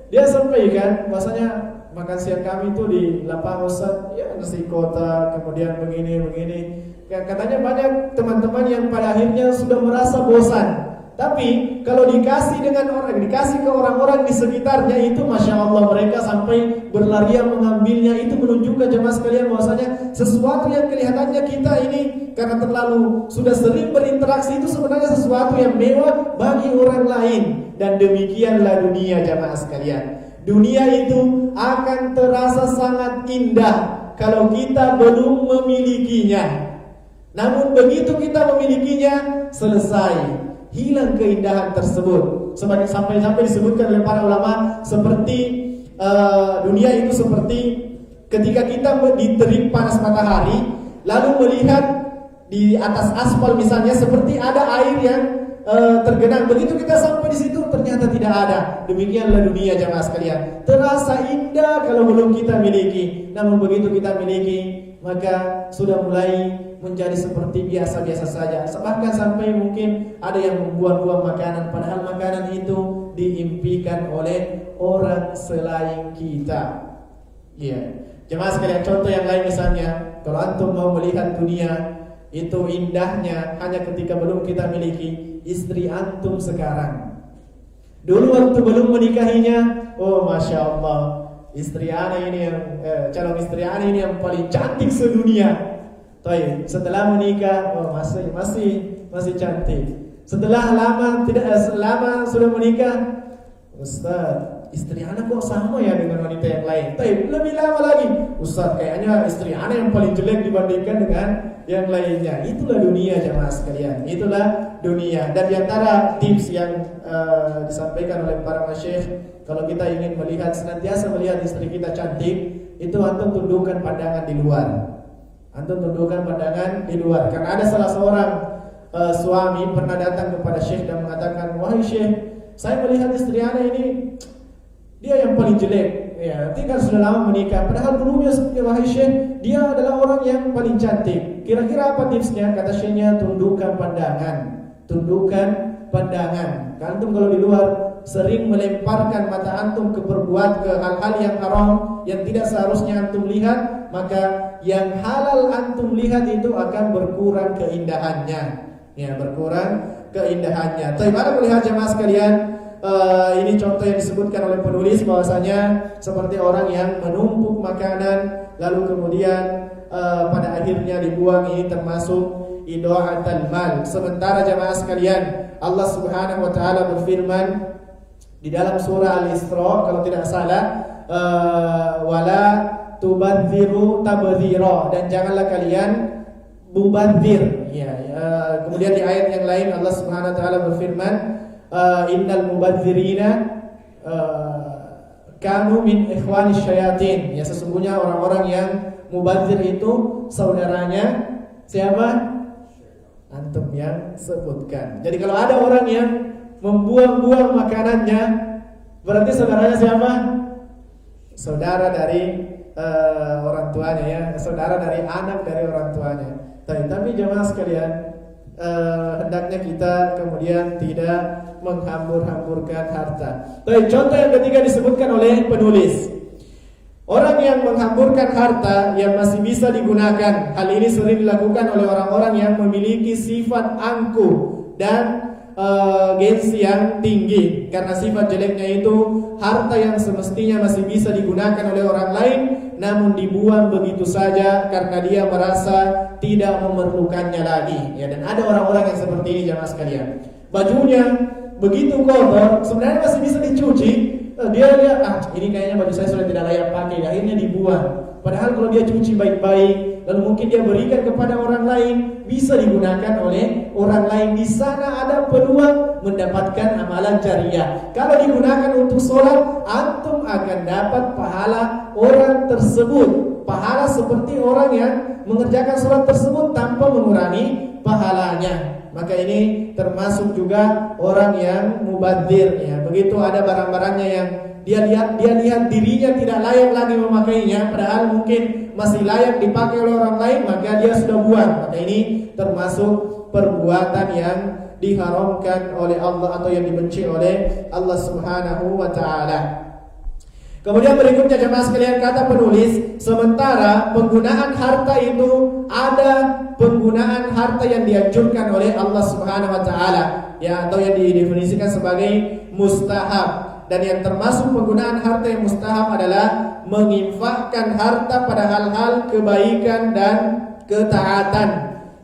dia sampaikan bahwasanya makan siang kami itu di lapangan Ustaz, ya nasi kotak, kemudian begini. Katanya banyak teman-teman yang pada akhirnya sudah merasa bosan. Tapi kalau dikasih ke orang-orang di sekitarnya itu, masya Allah, mereka sampai berlarian mengambilnya. Itu menunjukkan jemaah sekalian bahwasanya sesuatu yang kelihatannya kita ini karena terlalu sudah sering berinteraksi itu sebenarnya sesuatu yang mewah bagi orang lain. Dan demikianlah dunia jemaah sekalian. Dunia itu akan terasa sangat indah kalau kita belum memilikinya. Namun begitu kita memilikinya, selesai, hilang keindahan tersebut. Sampai disebutkan oleh para ulama seperti dunia itu seperti ketika kita diterik panas matahari, lalu melihat di atas aspal misalnya seperti ada air yang tergenang. Begitu kita sampai di situ ternyata tidak ada. Demikianlah dunia jemaah sekalian. Terasa indah kalau belum kita miliki. Namun begitu kita miliki, maka sudah mulai menjadi seperti biasa-biasa saja. Bahkan sampai mungkin ada yang membuang-buang makanan, padahal makanan itu diimpikan oleh orang selain kita. Iya. Jemaah sekalian, contoh yang lain misalnya, kalau antum mau melihat dunia itu indahnya hanya ketika belum kita miliki istri antum sekarang. Dulu waktu belum menikahinya, oh masya Allah, istri ana ini yang calon istri ana ini yang paling cantik sedunia. Tapi setelah menikah, oh masih cantik. Setelah lama sudah menikah, Ustaz, istri ana kok sama ya dengan wanita yang lain. Tapi lebih lama lagi, Ustaz, kayaknya istri ana yang paling jelek dibandingkan dengan yang lainnya. Itulah dunia jemaah sekalian. Itulah dunia. Dan di antara tips yang disampaikan oleh para masyayikh, kalau kita ingin senantiasa melihat istri kita cantik, itu antum tundukkan pandangan di luar. Antum tundukkan pandangan di luar. Karena ada salah seorang suami pernah datang kepada Syekh dan mengatakan, wahai Syekh, saya melihat istri ana ini dia yang paling jelek. Ya, nanti kan sudah lama menikah. Padahal dulunya wahai Syekh, dia adalah orang yang paling cantik. Kira-kira apa tipsnya? Kata Syekhnya, tundukkan pandangan. Tundukkan pandangan. Karena antum kalau di luar sering melemparkan mata antum ke hal-hal yang haram yang tidak seharusnya antum lihat, maka yang halal antum lihat itu akan berkurang keindahannya. Ya, berkurang keindahannya. Tapi mana melihat jemaah sekalian, ini contoh yang disebutkan oleh penulis bahwasanya seperti orang yang menumpuk makanan lalu kemudian pada akhirnya dibuang. Ini termasuk idaatul mal. Sementara jemaah sekalian, Allah Subhanahu wa taala berfirman di dalam surah Al-Isra kalau tidak salah, wala tubadziru tabdzira, dan janganlah kalian mubadzir. Ya, kemudian di ayat yang lain Allah Subhanahu wa taala berfirman, innal mubadzirina kanu min ikhwanis syayatin. Ya, sesungguhnya orang-orang yang mubadzir itu saudaranya siapa? Antum yang sebutkan. Jadi kalau ada orang yang membuang-buang makanannya, berarti saudaranya siapa? Saudara dari orang tuanya ya, saudara dari anak dari orang tuanya. Tapi jemaah sekalian, hendaknya kita kemudian tidak menghambur-hamburkan harta. Baik, contoh yang ketiga disebutkan oleh penulis. Orang yang menghamburkan harta yang masih bisa digunakan. Hal ini sering dilakukan oleh orang-orang yang memiliki sifat angkuh dan gengsi yang tinggi. Karena sifat jeleknya itu, harta yang semestinya masih bisa digunakan oleh orang lain namun dibuang begitu saja karena dia merasa tidak memerlukannya lagi. Ya, dan ada orang-orang yang seperti ini jamaah sekalian. Bajunya begitu kotor, sebenarnya masih bisa dicuci. Dia lihat, ini kayaknya baju saya sudah tidak layak pakai, akhirnya dibuang. Padahal kalau dia cuci baik-baik, lalu mungkin dia berikan kepada orang lain, bisa digunakan oleh orang lain. Di sana ada peluang mendapatkan amalan jariah. Kalau digunakan untuk sholat, antum akan dapat pahala orang tersebut, pahala seperti orang yang mengerjakan sholat tersebut tanpa mengurangi pahalanya. Maka ini termasuk juga orang yang mubadzir ya. Begitu ada barang-barangnya yang dia lihat dirinya tidak layak lagi memakainya, padahal mungkin masih layak dipakai oleh orang lain, maka dia sudah buang. Maka ini termasuk perbuatan yang diharamkan oleh Allah atau yang dibenci oleh Allah Subhanahu wa taala. Kemudian berikutnya jemaah sekalian, kata penulis, sementara penggunaan harta itu ada penggunaan harta yang dianjurkan oleh Allah Subhanahu wa taala ya, atau yang didefinisikan sebagai mustahab. Dan yang termasuk penggunaan harta yang mustahab adalah menginfakkan harta pada hal-hal kebaikan dan ketaatan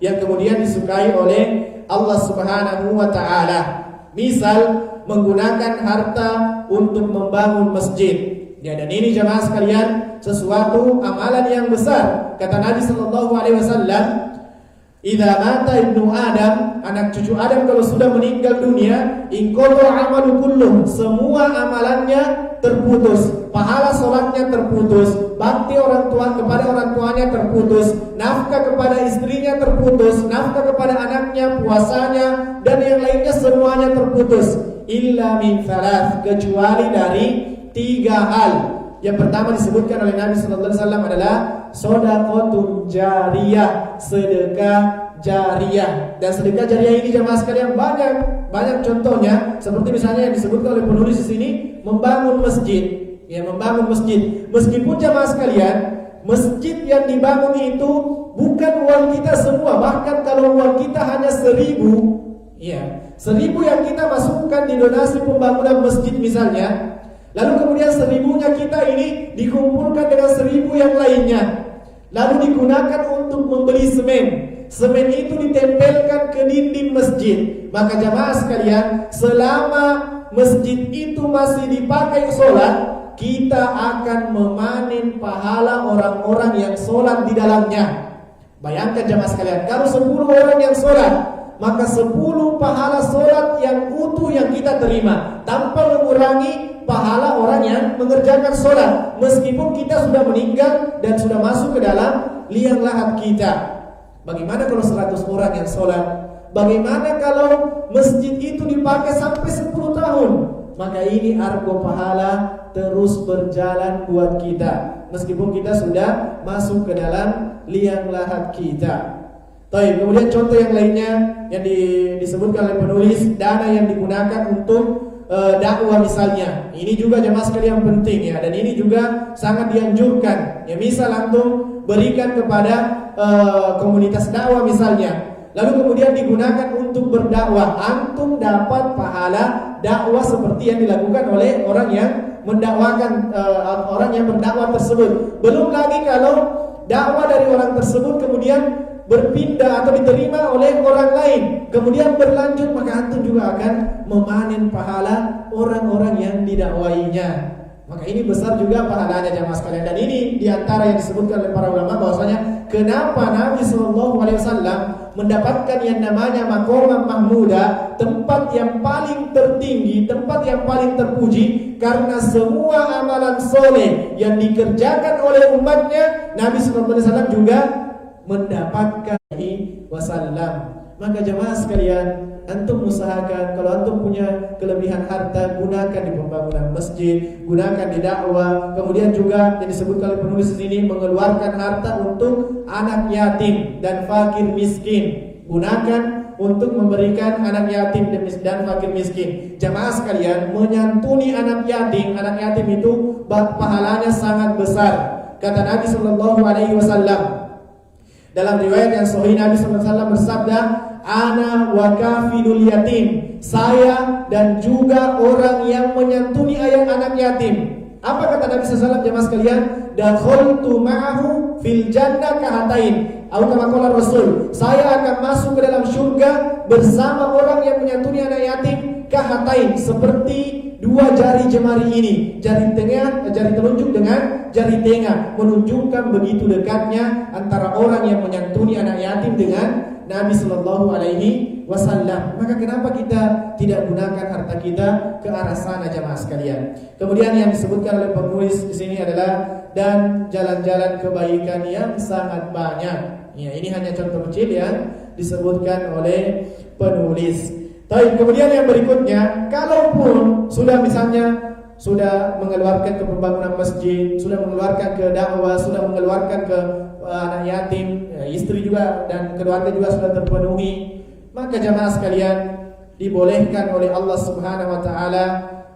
yang kemudian disukai oleh Allah Subhanahu wa taala. Misal menggunakan harta untuk membangun masjid. Ya, dan ini jemaah sekalian sesuatu amalan yang besar. Kata Nabi sallallahu alaihi wasallam, "Idza mata ibnu Adam," anak cucu Adam kalau sudah meninggal dunia, "inqata amalu kulluh," semua amalannya terputus. Pahala salatnya terputus, bakti orang tua kepada orang tuanya terputus, nafkah kepada istrinya terputus, nafkah kepada anaknya, puasanya dan yang lainnya semuanya terputus. Illa min thalath, kecuali dari 3 hal. Yang pertama disebutkan oleh Nabi sallallahu alaihi wasallam adalah shadaqatul jariyah, sedekah jariyah. Dan sedekah jariyah ini jemaah sekalian banyak contohnya, seperti misalnya yang disebutkan oleh penulis di sini, membangun masjid. Ya, membangun masjid. Meskipun jemaah sekalian, masjid yang dibangun itu bukan uang kita semua, bahkan kalau uang kita hanya 1.000, ya, 1.000 yang kita masukkan di donasi pembangunan masjid misalnya, lalu kemudian 1.000-nya kita ini dikumpulkan dengan 1.000 yang lainnya, lalu digunakan untuk membeli semen. Semen itu ditempelkan ke dinding masjid. Maka jamaah sekalian, selama masjid itu masih dipakai sholat, kita akan memanen pahala orang-orang yang sholat di dalamnya. Bayangkan jamaah sekalian, kalau 10 orang yang sholat, maka 10 pahala sholat yang utuh yang kita terima, tanpa mengurangi pahala orang yang mengerjakan sholat, meskipun kita sudah meninggal dan sudah masuk ke dalam liang lahat kita. Bagaimana kalau 100 orang yang sholat? Bagaimana kalau masjid itu dipakai sampai 10 tahun? Maka ini argo pahala terus berjalan buat kita, meskipun kita sudah masuk ke dalam liang lahat kita. Baik, kemudian contoh yang lainnya yang disebutkan oleh penulis, dana yang digunakan untuk dakwah misalnya. Ini juga jemaah sekalian penting ya, dan ini juga sangat dianjurkan. Ya, misal antum berikan kepada komunitas dakwah misalnya, lalu kemudian digunakan untuk berdakwah, antum dapat pahala dakwah seperti yang dilakukan oleh orang yang mendakwakan orang yang berdakwah tersebut. Belum lagi kalau dakwah dari orang tersebut kemudian berpindah atau diterima oleh orang lain, kemudian berlanjut, maka antum juga akan memanen pahala orang-orang yang didakwainya. Maka ini besar juga pahalanya jamaah sekalian. Dan ini diantara yang disebutkan oleh para ulama bahwasanya kenapa Nabi SAW mendapatkan yang namanya maqamah mahmudah, tempat yang paling tertinggi, tempat yang paling terpuji, karena semua amalan soleh yang dikerjakan oleh umatnya, Nabi SAW juga mendapatkan wasallam. Maka jemaah sekalian, antum usahakan kalau antum punya kelebihan harta, gunakan di pembangunan masjid, gunakan di dakwah. Kemudian juga yang disebutkan oleh penulis di sini, mengeluarkan harta untuk anak yatim dan fakir miskin. Gunakan untuk memberikan anak yatim dan fakir miskin. Jamaah sekalian, menyantuni anak yatim itu pahalanya sangat besar. Kata Nabi sallallahu alaihi wasallam dalam riwayat yang sahih, Nabi sallallahu alaihi wasallam bersabda, "Ana wa kafilul yatim." Saya dan juga orang yang menyantuni anak yatim. Apa kata Nabi sallallahu alaihi wasallam jemaah sekalian? "Dakhaltu ma'ahu fil jannah kahatain." Atau kama qala Rasul, saya akan masuk ke dalam surga bersama orang yang menyantuni anak yatim kahatain, seperti dua jari jemari ini, jari telunjuk dengan jari tengah, menunjukkan begitu dekatnya antara orang yang menyantuni anak yatim dengan Nabi sallallahu alaihi wasallam. Maka kenapa kita tidak gunakan harta kita ke arah sana jamaah sekalian? Kemudian yang disebutkan oleh penulis di sini adalah dan jalan-jalan kebaikan yang sangat banyak. Ya, ini hanya contoh kecil yang disebutkan oleh penulis. Kemudian yang berikutnya, kalaupun sudah misalnya sudah mengeluarkan ke pembangunan masjid, sudah mengeluarkan ke dakwah, sudah mengeluarkan ke anak yatim, istri juga dan keluarga juga sudah terpenuhi, maka jamaah sekalian dibolehkan oleh Allah Subhanahu wa taala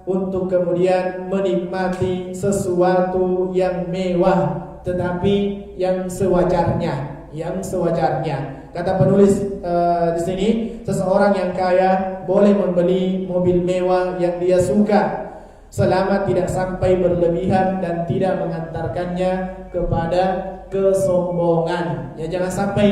untuk kemudian menikmati sesuatu yang mewah tetapi yang sewajarnya. Kata penulis di sini, seseorang yang kaya boleh membeli mobil mewah yang dia suka selama tidak sampai berlebihan dan tidak mengantarkannya kepada kesombongan. Ya, jangan sampai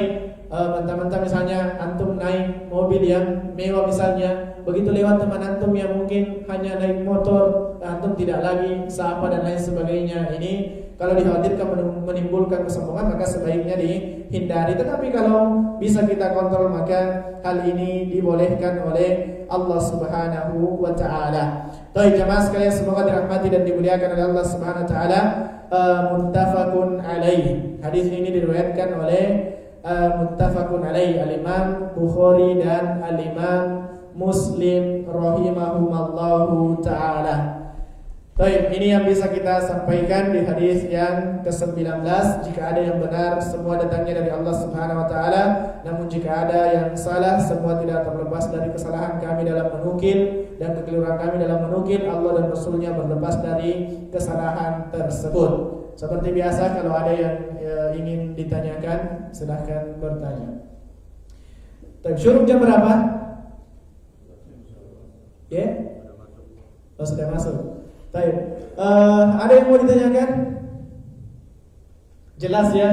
mentah-mentah misalnya antum naik mobil yang mewah misalnya, begitu lewat teman antum yang mungkin hanya naik motor, antum tidak lagi sapa dan lain sebagainya. Ini kalau dikhawatirkan menimbulkan kesombongan, maka sebaiknya dihindari. Tetapi kalau bisa kita kontrol, maka hal ini dibolehkan oleh Allah Subhanahu wa taala. Baik jemaah sekalian, semoga dirahmati dan dimuliakan oleh Allah Subhanahu wa taala. Muttafaqun alaih. Hadis ini diriwayatkan oleh muttafaqun alaih al-Imam Bukhari dan al-Imam Muslim rahimahumallahu taala. Baik, ini yang bisa kita sampaikan di hadis yang ke-19. Jika ada yang benar, semua datangnya dari Allah Subhanahu wa taala. Namun jika ada yang salah, semua tidak terlepas dari kesalahan kami dalam menukil dan kekeliruan kami dalam menukil. Allah dan Rasulnya berlepas dari kesalahan tersebut. Seperti biasa, kalau ada yang ingin ditanyakan, silahkan bertanya. Syuruk jam berapa? Ya? Oh, sudah masuk. Baik, ada yang mau ditanyakan? Jelas ya?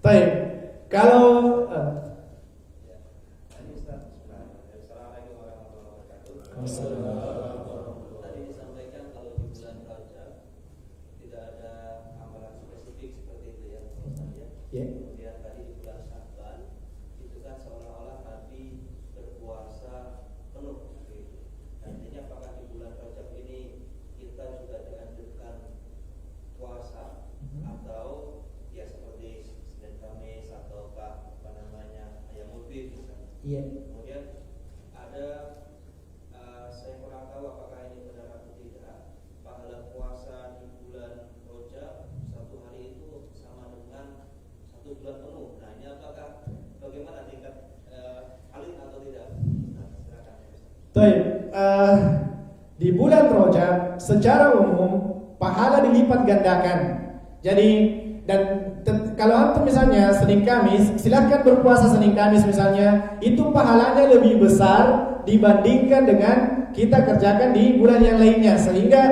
Baik, kalau tadi disampaikan kalau di bulan Rajab tidak ada amalan spesifik seperti itu ya, ya. Kemudian tadi di bulan Sya'ban itu kan seolah-olah Nabi berpuasa penuh. Artinya apakah di bulan Rajab ini kita juga dianjurkan puasa atau ya seperti Senin Kamis ataukah Ayyamul Bid misalnya. Iya. Kemudian ada saya kurang tahu apakah ini benar atau tidak, pahala puasa di bulan Rajab satu hari itu sama dengan satu bulan penuh. Nah ini apakah bagaimana tingkat halin atau tidak? Nah, silakan. Baik, di bulan Rajab secara umum pahala dilipat gandakan. Jadi kalau antum misalnya Senin Kamis, silakan berpuasa Senin Kamis misalnya, itu pahalanya lebih besar dibandingkan dengan kita kerjakan di bulan yang lainnya. Sehingga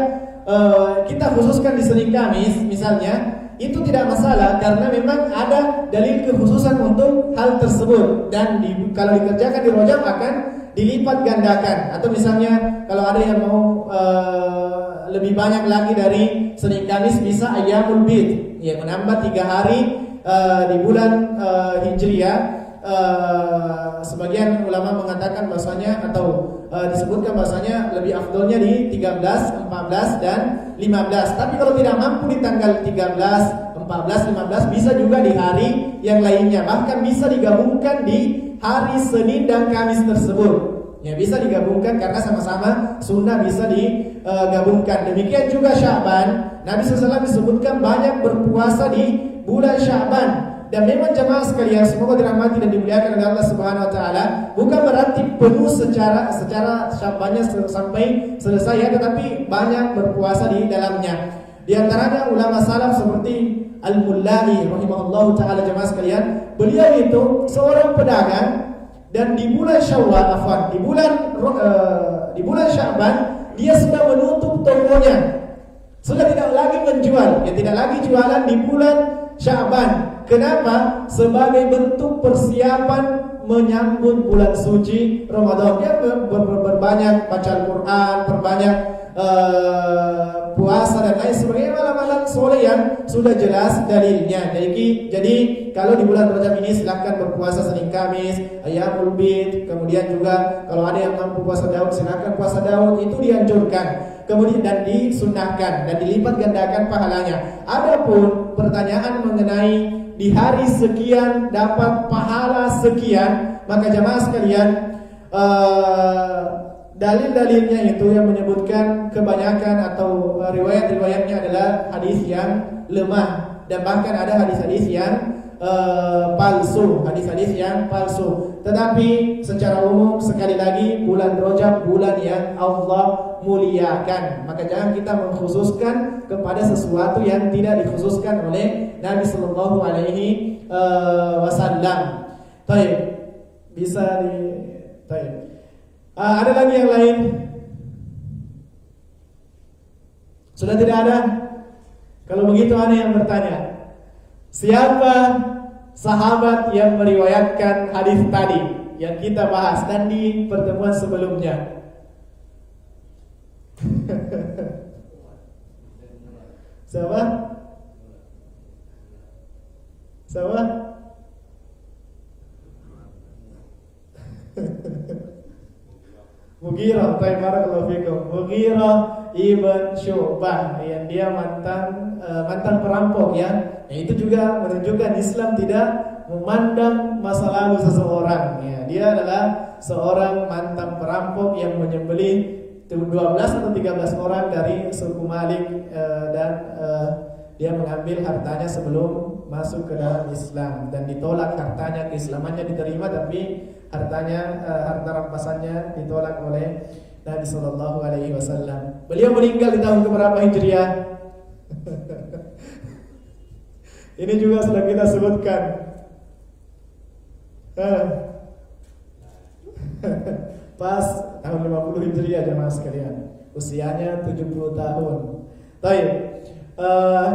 kita khususkan di Senin Kamis misalnya, itu tidak masalah karena memang ada dalil kekhususan untuk hal tersebut. Dan kalau dikerjakan di Rajab akan dilipat gandakan. Atau misalnya kalau ada yang mau lebih banyak lagi dari Senin Kamis, bisa Ayyamul Bid, ya, menambah 3 hari di bulan Hijriah. Sebagian ulama mengatakan bahasanya atau disebutkan bahasanya lebih afdolnya di 13, 14 dan 15. Tapi kalau tidak mampu di tanggal 13, 14, 15, bisa juga di hari yang lainnya. Bahkan bisa digabungkan di hari Senin dan Kamis tersebut. Ya, bisa digabungkan karena sama-sama sunnah bisa digabungkan. Demikian juga Sya'ban. Nabi SAW disebutkan banyak berpuasa di bulan Sya'ban. Dan memang jemaah sekalian, semoga dirahmati dan dimuliakan oleh Allah Subhanahu wa taala, bukan berarti penuh secara Sya'bannya sampai selesai ya, tetapi banyak berpuasa di dalamnya. Di antaranya ulama salaf seperti Al-Mullai rahimahullahu taala, jemaah sekalian, beliau itu seorang pedagang dan di bulan Syawal, di bulan Sya'ban dia sudah menutup tokonya. Sudah tidak lagi menjual, ya tidak lagi jualan di bulan Sya'ban. Kenapa? Sebagai bentuk persiapan menyambut bulan suci Ramadan. Dia berbanyak baca Al-Quran, berbanyak puasa dan lain sebagainya, amalan-amalan soleh yang sudah jelas dalilnya. Jadi kalau di bulan Rajab ini silakan berpuasa Senin Kamis, Ayyamul Bid, kemudian juga kalau ada yang mampu puasa Daud silakan puasa Daud, itu dianjurkan. Kemudian dan disunnahkan dan dilipat gandakan pahalanya. Adapun pertanyaan mengenai di hari sekian dapat pahala sekian, maka jamaah sekalian, dalil-dalilnya itu yang menyebutkan kebanyakan atau riwayat-riwayatnya adalah hadis yang lemah, dan bahkan ada hadis-hadis yang palsu, hadis-hadis yang palsu. Tetapi secara umum sekali lagi bulan Rajab bulan yang Allah muliakan, maka jangan kita mengkhususkan kepada sesuatu yang tidak dikhususkan oleh Nabi Sallallahu Alaihi Wasallam. Baik, bisa di. Baik. Ada lagi yang lain? Sudah tidak ada? Kalau begitu ada yang bertanya, siapa sahabat yang meriwayatkan hadis tadi yang kita bahas dan di pertemuan sebelumnya? Siapa? Siapa? Mughirah, barakallahu fikum. Mughirah ibn Syu'bah, yang dia mantan perampok ya. Itu juga menunjukkan Islam tidak memandang masa lalu seseorang ya. Dia adalah seorang mantan perampok yang menyembelih 12 atau 13 orang dari suku Malik, dan dia mengambil hartanya sebelum masuk ke dalam Islam, dan ditolak hartanya. Keislamannya diterima tapi hartanya, harta rampasannya ditolak oleh Nabi Sallallahu Alaihi Wasallam. Beliau meninggal di tahun keberapa Hijriah? Ini juga sudah kita sebutkan. Pas tahun 50 Hijriah jemaah sekalian. Usianya 70 tahun. Baik,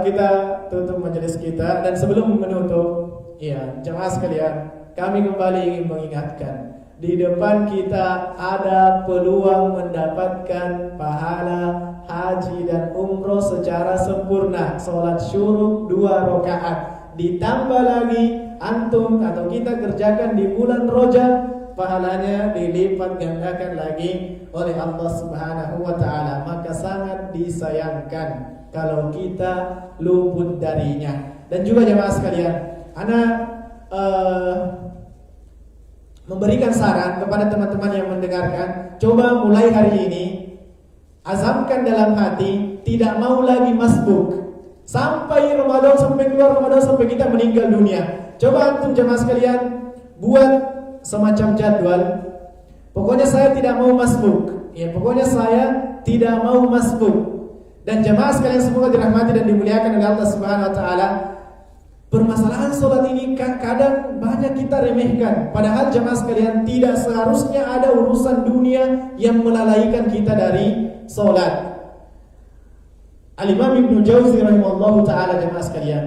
kita tutup majelis kita, dan sebelum menutup, ya jemaah sekalian, kami kembali ingin mengingatkan, di depan kita ada peluang mendapatkan pahala haji dan umroh secara sempurna. Sholat syuruk 2 rakaat, ditambah lagi antum atau kita kerjakan di bulan Rajab, pahalanya dilipat gandakan lagi oleh Allah Subhanahu wa taala. Maka sangat disayangkan kalau kita luput darinya. Dan juga jemaah sekalian, ana memberikan saran kepada teman-teman yang mendengarkan, coba mulai hari ini azamkan dalam hati tidak mau lagi masbuk sampai Ramadan, sampai keluar Ramadan, sampai kita meninggal dunia. Coba antum jemaah sekalian buat semacam jadwal. Pokoknya saya tidak mau masbuk. Ya, pokoknya saya tidak mau masbuk. Dan jemaah sekalian semoga dirahmati dan dimuliakan oleh Allah Subhanahu wa taala. Permasalahan sholat ini kadang banyak kita remehkan. Padahal jemaah sekalian, tidak seharusnya ada urusan dunia yang melalaikan kita dari sholat. Al-Imam Ibnu Jauzi rahimahullahu ta'ala, jemaah sekalian,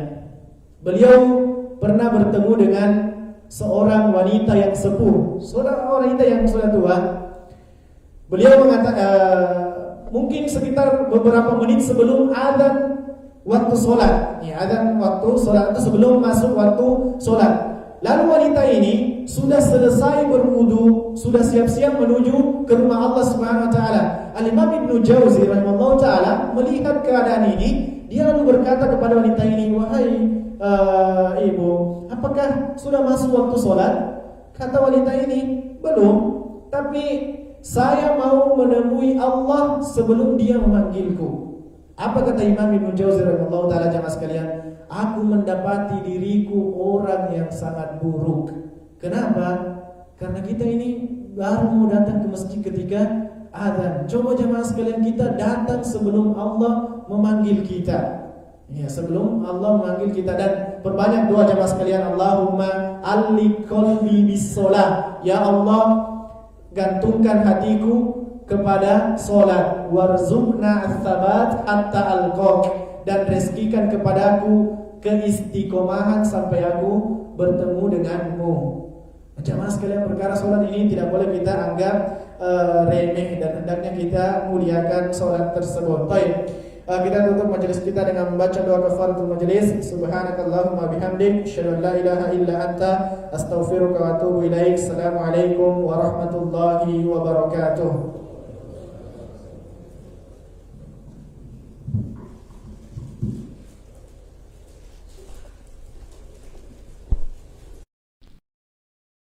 beliau pernah bertemu dengan seorang wanita yang sepuh, seorang wanita yang sudah tua. Beliau mengatakan, mungkin sekitar beberapa menit sebelum adzan waktu sholat, ya, adzan waktu sholat itu sebelum masuk waktu sholat. Lalu wanita ini sudah selesai berwudu, sudah siap-siap menuju ke rumah Allah Subhanahu wa taala. Al-Imam Ibnu Jauzi rahimahullahu taala melihat keadaan ini, dia lalu berkata kepada wanita ini, "Wahai ibu, apakah sudah masuk waktu sholat?" Kata wanita ini, belum. Tapi saya mau menemui Allah sebelum dia memanggilku. Apa kata Imam Ibnu Jauzi radhiyallahu taala, jamaah sekalian? Aku mendapati diriku orang yang sangat buruk. Kenapa? Karena kita ini baru mau datang ke masjid ketika azan. Coba jamaah sekalian, kita datang sebelum Allah memanggil kita. Ya, sebelum Allah memanggil kita, dan perbanyak doa jamaah sekalian. Allahumma alli qalbi bis-shalah. Ya Allah, gantungkan hatiku kepada salat. Warzuqna ats-tsabat hatta alqaq. Dan rezekikan kepadaku keistiqomahan sampai aku bertemu denganmu. Jamaah sekalian, perkara salat ini tidak boleh kita anggap remeh, dan hendaknya kita muliakan salat tersebut. Baik. Kita tutup majelis kita dengan membaca doa kafaratul majelis. Subhanakallahumma bihamdik, asyhadu an la ilaha illa anta, astaghfiruka wa atubu ilaik. Assalamualaikum warahmatullahi wabarakatuh.